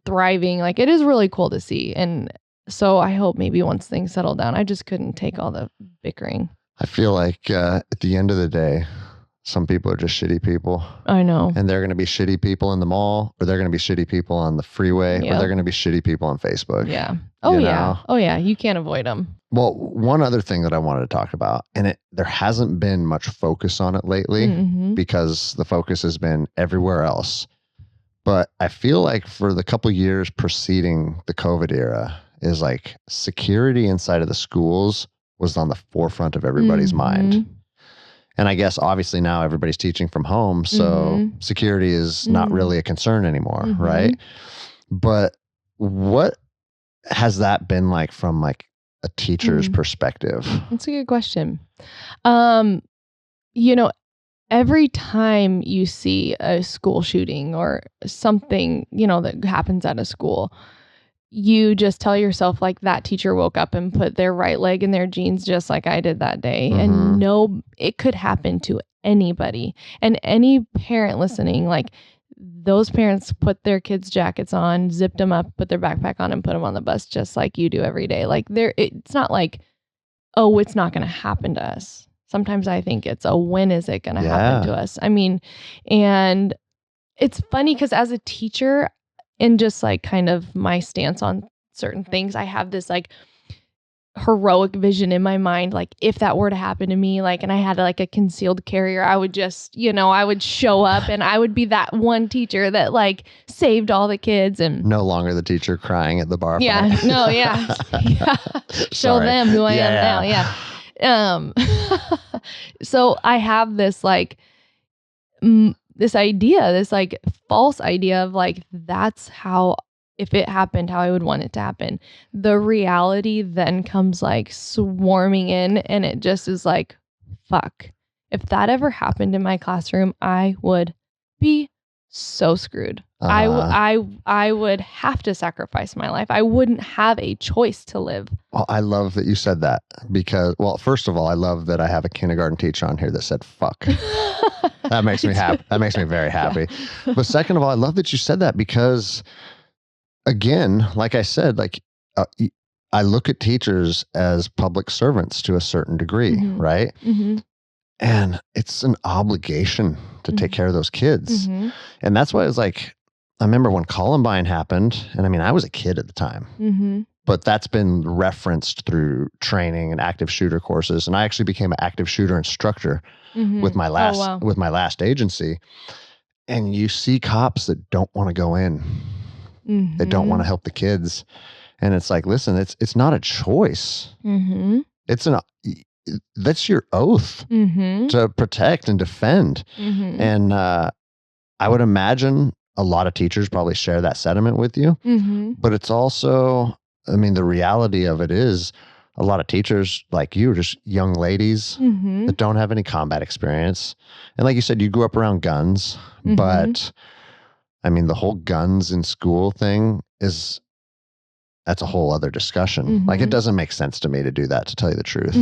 thriving. Like it is really cool to see. And so I hope maybe once things settle down, I just couldn't take all the bickering. I feel like at the end of the day, some people are just shitty people. I know. And they're going to be shitty people in the mall, or they're going to be shitty people on the freeway, or they're going to be shitty people on Facebook. Yeah. Oh, yeah. Oh, yeah. You can't avoid them. Well, one other thing that I wanted to talk about, and there hasn't been much focus on it lately because the focus has been everywhere else. But I feel like for the couple years preceding the COVID era is like security inside of the schools was on the forefront of everybody's mind. Mhm. And I guess obviously now everybody's teaching from home, so security is not really a concern anymore, right? But what has that been like from like a teacher's perspective? That's a good question. You know, every time you see a school shooting or something, that happens at a school, you just tell yourself like that teacher woke up and put their right leg in their jeans just like I did that day. And it could happen to anybody. And any parent listening, like those parents put their kids' jackets on, zipped them up, put their backpack on, and put them on the bus just like you do every day. Like it's not like, oh, it's not going to happen to us. Sometimes I think it's a when is it going to happen to us? I mean, and it's funny because as a teacher and just like kind of my stance on certain things, I have this like heroic vision in my mind. Like if that were to happen to me, like, and I had like a concealed carrier, I would just, I would show up and I would be that one teacher that like saved all the kids and no longer the teacher crying at the bar. Yeah. Fight. No. Yeah. Yeah. Show them who I am now. Yeah. So I have this like, this idea, this like false idea of like, that's how, if it happened, how I would want it to happen. The reality then comes like swarming in and it just is like, fuck. If that ever happened in my classroom, I would be so screwed. I would have to sacrifice my life. I wouldn't have a choice to live. Well, I love that you said that because, well, first of all, I love that I have a kindergarten teacher on here that said fuck. That makes me happy. That makes me very happy. Yeah. But second of all, I love that you said that because, again, like I said, like I look at teachers as public servants to a certain degree, right? And it's an obligation to take care of those kids. And that's why it was like, I remember when Columbine happened, and I mean, I was a kid at the time, but that's been referenced through training and active shooter courses. And I actually became an active shooter instructor with my last agency. And you see cops that don't want to go in. They don't want to help the kids. And it's like, listen, it's not a choice. That's your oath to protect and defend. And I would imagine a lot of teachers probably share that sentiment with you. But it's also, I mean, the reality of it is a lot of teachers like you are just young ladies that don't have any combat experience. And like you said, you grew up around guns, but I mean, the whole guns in school thing that's a whole other discussion. Like it doesn't make sense to me to do that, to tell you the truth.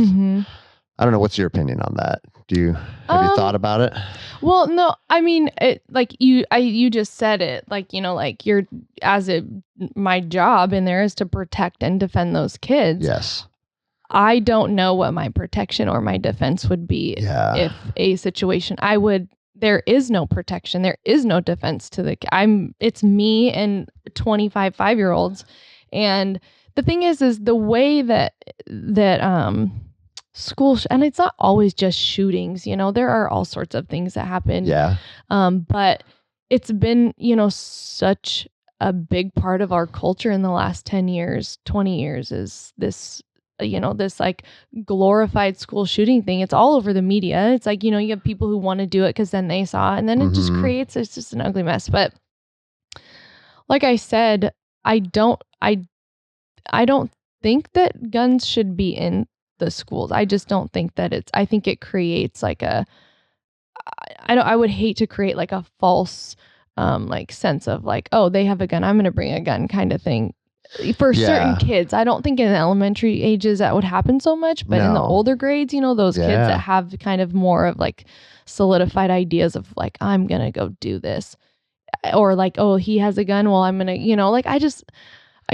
I don't know. What's your opinion on that? Have you thought about it? Well, no, I mean, like you just said it, like, like my job in there is to protect and defend those kids. Yes. I don't know what my protection or my defense would be if a situation there is no protection. There is no defense to it's me and 25 5-year-olds. And the thing is the way that school, and it's not always just shootings, there are all sorts of things that happen. Yeah. But it's been, such a big part of our culture in the last 10 years, 20 years is this, this like glorified school shooting thing. It's all over the media. It's like, you have people who want to do it because then they saw it and then it just it's just an ugly mess. But like I said, I don't think that guns should be in the schools. I just don't think that I think it creates like I would hate to create like a false like sense of like, oh, they have a gun, I'm going to bring a gun kind of thing for certain kids. I don't think in the elementary ages that would happen so much, but in the older grades, those kids that have kind of more of like solidified ideas of like, I'm going to go do this, or like, oh, he has a gun, well, I'm going to, like, I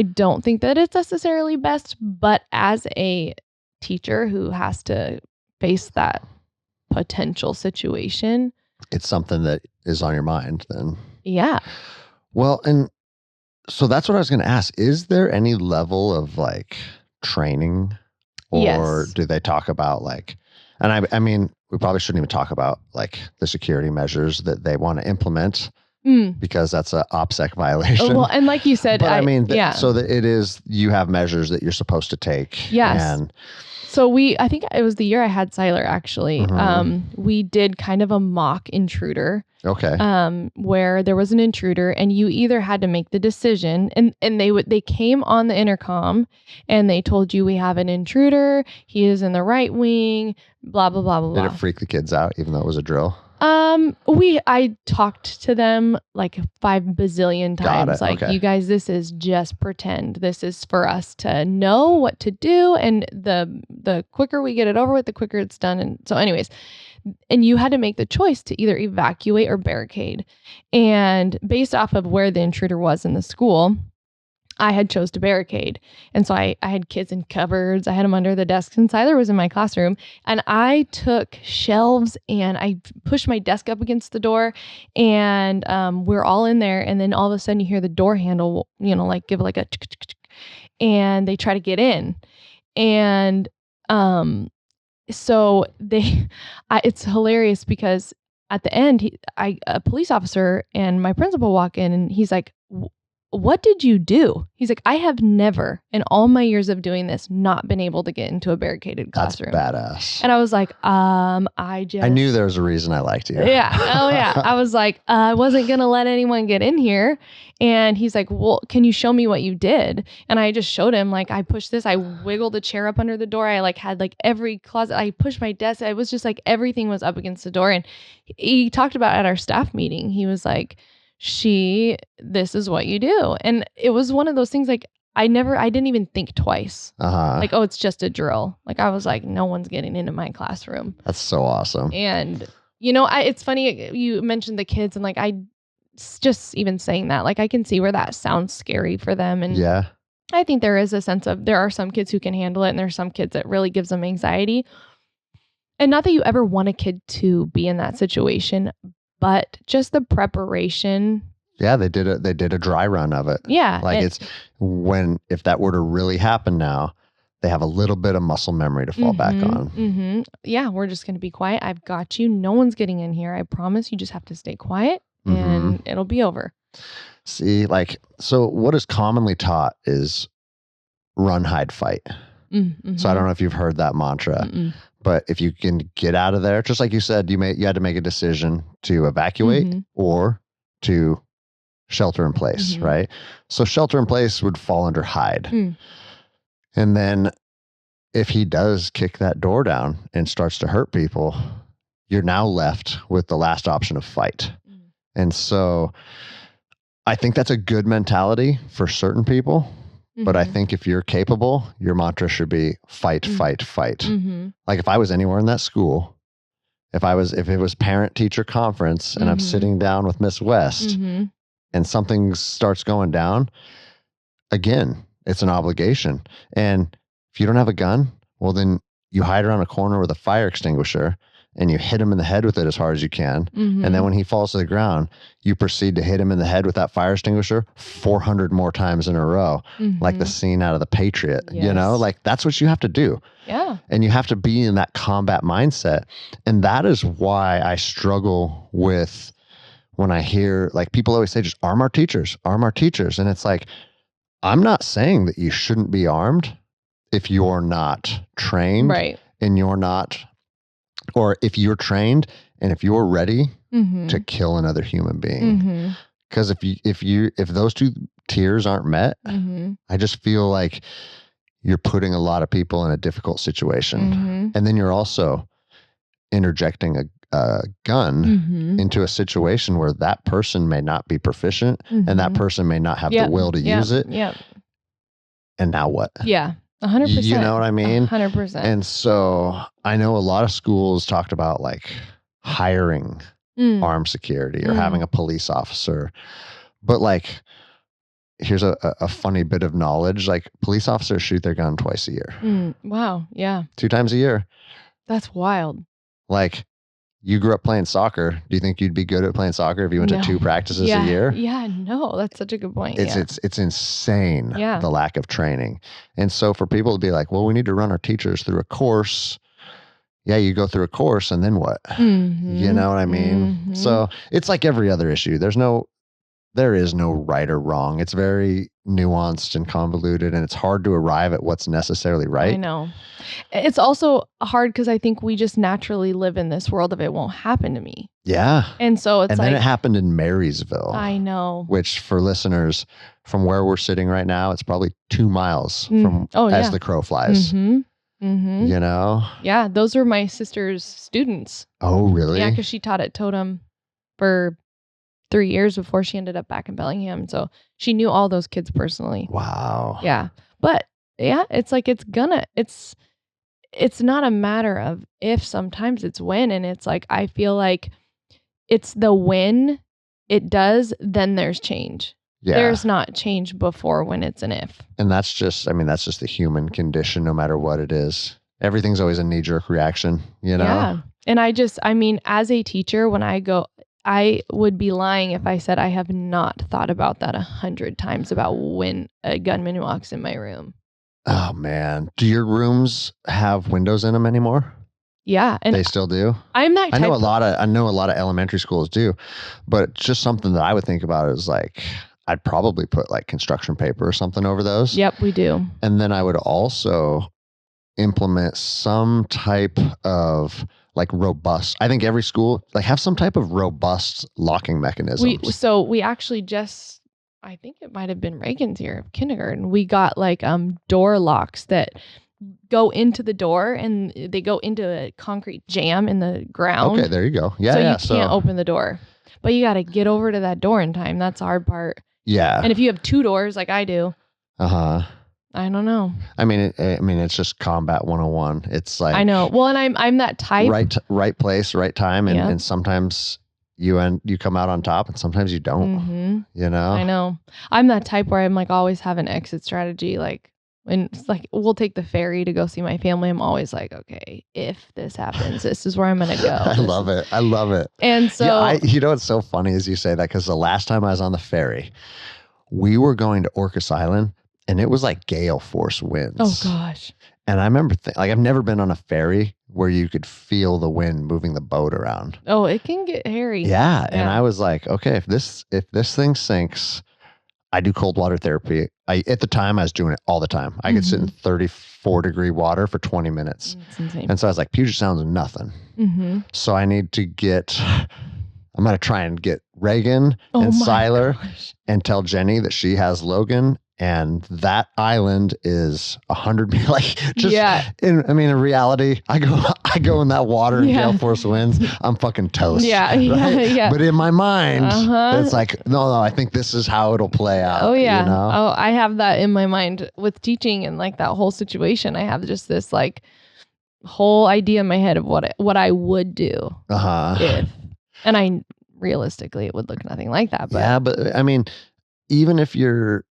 don't think that it's necessarily best, but as a teacher who has to face that potential situation, it's something that is on your mind then. Yeah. Well, and so that's what I was going to ask. Is there any level of like training or do they talk about like, and I mean, we probably shouldn't even talk about like the security measures that they want to implement because that's a OPSEC violation. Well, and like you said, but so that it is, you have measures that you're supposed to take. Yes. And So I think it was the year I had Siler actually. We did kind of a mock intruder. Okay. Where there was an intruder and you either had to make the decision and they came on the intercom and they told you we have an intruder, he is in the right wing, blah blah blah blah. Did blah. it freak the kids out even though it was a drill? I talked to them like 5 bazillion times. Like, okay. You guys, this is just pretend. This is for us to know what to do. And the quicker we get it over with, the quicker it's done. And so anyways, and you had to make the choice to either evacuate or barricade. And based off of where the intruder was in the school, I had chose to barricade. And so I had kids in cupboards. I had them under the desks. And Tyler was in my classroom. And I took shelves and I pushed my desk up against the door. And we're all in there. And then all of a sudden you hear the door handle, like give like a and they try to get in. And so it's hilarious because at the end, a police officer and my principal walk in and he's like, what did you do? He's like, I have never in all my years of doing this not been able to get into a barricaded classroom. That's badass. And I was like, I knew there was a reason I liked you. Yeah. Oh yeah. I was like, I wasn't going to let anyone get in here. And he's like, well, can you show me what you did? And I just showed him, like, I pushed this, I wiggled a chair up under the door. I had every closet, I pushed my desk. I was just like, everything was up against the door. And he talked about at our staff meeting, he was like, this is what you do. And it was one of those things like I didn't even think twice. Like, oh, it's just a drill. Like I was like, no one's getting into my classroom. That's so awesome. And it's funny you mentioned the kids and like I just even saying that, like I can see where that sounds scary for them. And yeah, I think there is a sense of there are some kids who can handle it and there's some kids that really gives them anxiety. And not that you ever want a kid to be in that situation, but just the preparation. Yeah, they did a dry run of it. Yeah. Like if that were to really happen now, they have a little bit of muscle memory to fall back on. Mm-hmm. Yeah, we're just going to be quiet. I've got you. No one's getting in here. I promise. You just have to stay quiet and it'll be over. See, so what is commonly taught is run, hide, fight. Mm-hmm. So I don't know if you've heard that mantra. But if you can get out of there, just like you said, you had to make a decision to evacuate or to shelter in place, right? So shelter in place would fall under hide. And then if he does kick that door down and starts to hurt people, you're now left with the last option of fight. And so I think that's a good mentality for certain people. But I think if you're capable, your mantra should be fight, fight, fight. Like if I was anywhere in that school, if it was parent teacher conference and I'm sitting down with Miss West and something starts going down, again, it's an obligation. And if you don't have a gun, well, then you hide around a corner with a fire extinguisher and you hit him in the head with it as hard as you can. And then when he falls to the ground, you proceed to hit him in the head with that fire extinguisher 400 more times in a row, like the scene out of The Patriot, like that's what you have to do. Yeah. And you have to be in that combat mindset. And that is why I struggle with when I hear, like, people always say, just arm our teachers, arm our teachers. And it's like, I'm not saying that you shouldn't be armed if you're not trained. Right. And you're not, or if you're trained and if you're ready to kill another human being. Because if those two tiers aren't met, I just feel like you're putting a lot of people in a difficult situation. And then you're also interjecting a gun into a situation where that person may not be proficient and that person may not have the will to use it. Yeah. And now what? Yeah. 100%. You know what I mean? 100%. And so I know a lot of schools talked about like hiring armed security or having a police officer. But like, here's a funny bit of knowledge. Like, police officers shoot their gun twice a year. Wow. Yeah. 2 times a year. That's wild. Like, you grew up playing soccer. Do you think you'd be good at playing soccer if you went to 2 practices a year? Yeah, no, that's such a good point. It's insane, the lack of training. And so for people to be like, well, we need to run our teachers through a course. Yeah, you go through a course and then what? You know what I mean? So it's like every other issue. There's no there is no right or wrong. It's very nuanced and convoluted, and it's hard to arrive at what's necessarily I right. know. It's also hard because I think we just naturally live in this world of it won't happen to me. Yeah. And so it's And like, then it happened in Marysville, I know. which for listeners from where we're sitting right now, it's probably 2 miles from as the crow flies. Mm-hmm. Mm-hmm. You know? Yeah, those are my sister's students. Oh, really? Yeah, because she taught at Totem for 3 years before she ended up back in Bellingham. So she knew all those kids personally. Wow. Yeah. But yeah, it's like it's not a matter of if, sometimes it's when. And it's like, I feel like it's the when it does, then there's change. Yeah. There's not change before when it's an if. And that's just the human condition, no matter what it is. Everything's always a knee-jerk reaction, you know? Yeah. And I mean, as a teacher, when I would be lying if I said I have not thought about that 100 times about when a gunman walks in my room. Oh, man. Do your rooms have windows in them anymore? Yeah. And they still do? I'm that type I know a lot of elementary schools do, but just something that I would think about is like, I'd probably put like construction paper or something over those. Yep, we do. And then I would also implement some type of like robust. I think every school like have some type of robust locking mechanisms. We actually just, I think it might have been Reagan's year of kindergarten. We got like door locks that go into the door and they go into a concrete jam in the ground. Okay, there you go. Yeah, so you can't open the door, but you got to get over to that door in time. That's the hard part. Yeah. And if you have 2 doors like I do, I don't know. I mean, it's just combat 101. It's like, I know. Well, and I'm that type. Right place, right time, and sometimes you come out on top, and sometimes you don't. Mm-hmm. You know. I know. I'm that type where I'm like always have an exit strategy. Like when it's like we'll take the ferry to go see my family, I'm always like, okay, if this happens, this is where I'm gonna go. I love it. And so, you know, what's so funny is you say that because the last time I was on the ferry, we were going to Orcas Island. And it was like gale force winds. Oh gosh. And I remember I've never been on a ferry where you could feel the wind moving the boat around. Oh, it can get hairy. Yeah. And I was like, okay, if this thing sinks, I do cold water therapy. At the time I was doing it all the time. I could sit in 34-degree water for 20 minutes. That's insane. And so I was like, Puget Sound's nothing. Mm-hmm. So I need to I'm going to try and get Reagan and Siler and tell Jenny that she has Logan. And that island is 100 like just in reality, I go in that water and gale force winds, I'm fucking toast. Yeah. But in my mind, it's like, no, I think this is how it'll play out. Oh yeah. You know? Oh, I have that in my mind with teaching and like that whole situation. I have just this like whole idea in my head of what I would do if, and realistically it would look nothing like that. But yeah, but I mean, even if you're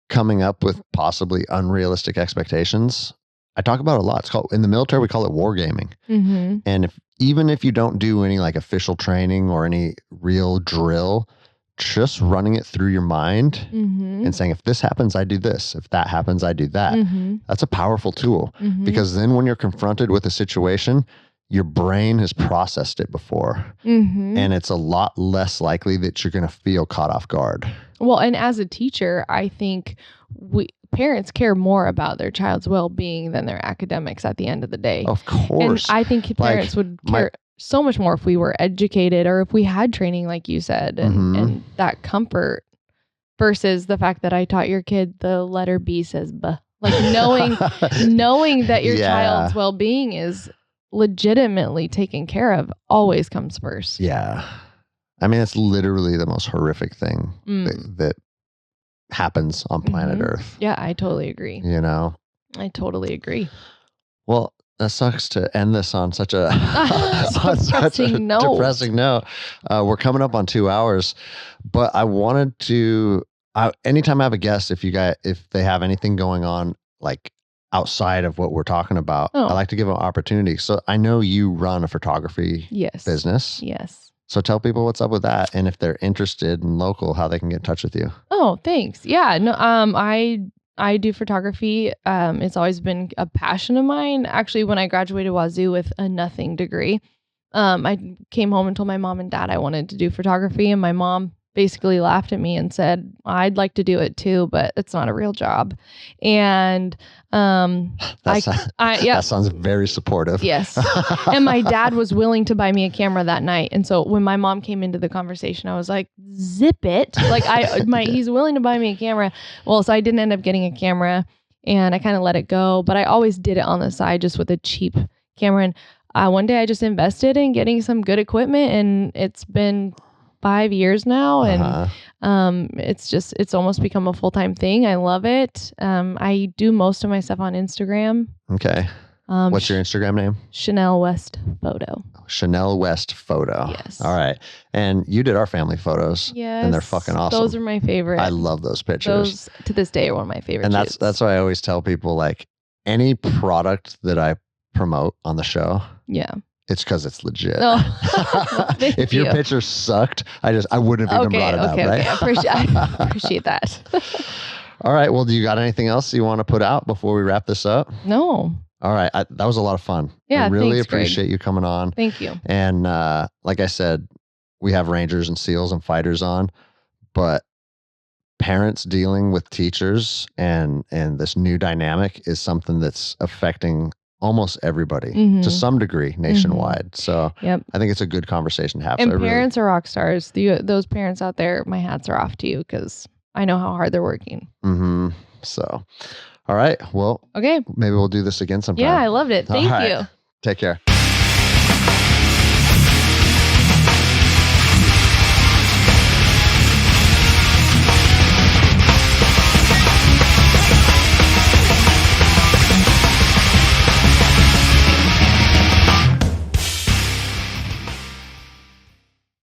coming up with possibly unrealistic expectations, I talk about it a lot. It's called, in the military, we call it wargaming. Mm-hmm. And even if you don't do any like official training or any real drill, just running it through your mind and saying, if this happens, I do this. If that happens, I do that. That's a powerful tool because then when you're confronted with a situation, your brain has processed it before and it's a lot less likely that you're going to feel caught off guard. Well, and as a teacher, I think parents care more about their child's well-being than their academics at the end of the day. Of course. And I think parents would care so much more if we were educated or if we had training, like you said, and that comfort versus the fact that I taught your kid the letter B says B. Like knowing that your child's well-being is legitimately taken care of always comes first. Yeah. I mean, it's literally the most horrific thing that happens on planet Earth. Yeah, I totally agree. You know? I totally agree. Well, that sucks to end this on such a depressing note. We're coming up on 2 hours, but I wanted to, anytime I have a guest, if they have anything going on, like outside of what we're talking about, I like to give them an opportunity. So I know you run a photography business. Yes. So tell people what's up with that, and if they're interested in local, how they can get in touch with you. Oh, thanks. Yeah. No. I do photography. It's always been a passion of mine. Actually, when I graduated Wazoo with a nothing degree, I came home and told my mom and dad I wanted to do photography, and my mom basically laughed at me and said, I'd like to do it too, but it's not a real job. And That sounds very supportive. Yes. And my dad was willing to buy me a camera that night. And so when my mom came into the conversation, I was like, zip it. Like he's willing to buy me a camera. Well, so I didn't end up getting a camera and I kind of let it go, but I always did it on the side just with a cheap camera. And one day I just invested in getting some good equipment and it's been 5 years now. And it's almost become a full-time thing. I love it. I do most of my stuff on Instagram. Okay. What's your Instagram name? Chanel West Photo. Chanel West Photo. Yes. All right. And you did our family photos. Yes. And they're fucking awesome. Those are my favorite. I love those pictures. Those to this day are one of my favorite. And that's why I always tell people, like, any product that I promote on the show. Yeah. It's because it's legit. If your picture sucked, I wouldn't have even brought it up, right? Okay. I appreciate that. All right. Well, do you got anything else you want to put out before we wrap this up? No. All right. That was a lot of fun. Yeah. I really thanks, appreciate you coming on. Thank you. And like I said, we have Rangers and SEALs and fighters on, but parents dealing with teachers and this new dynamic is something that's affecting almost everybody to some degree nationwide. So I think it's a good conversation to have. And parents are rock stars. Those parents out there, my hats are off to you because I know how hard they're working. So, all right. Well, okay. Maybe we'll do this again sometime. Yeah, I loved it. Thank you. Take care.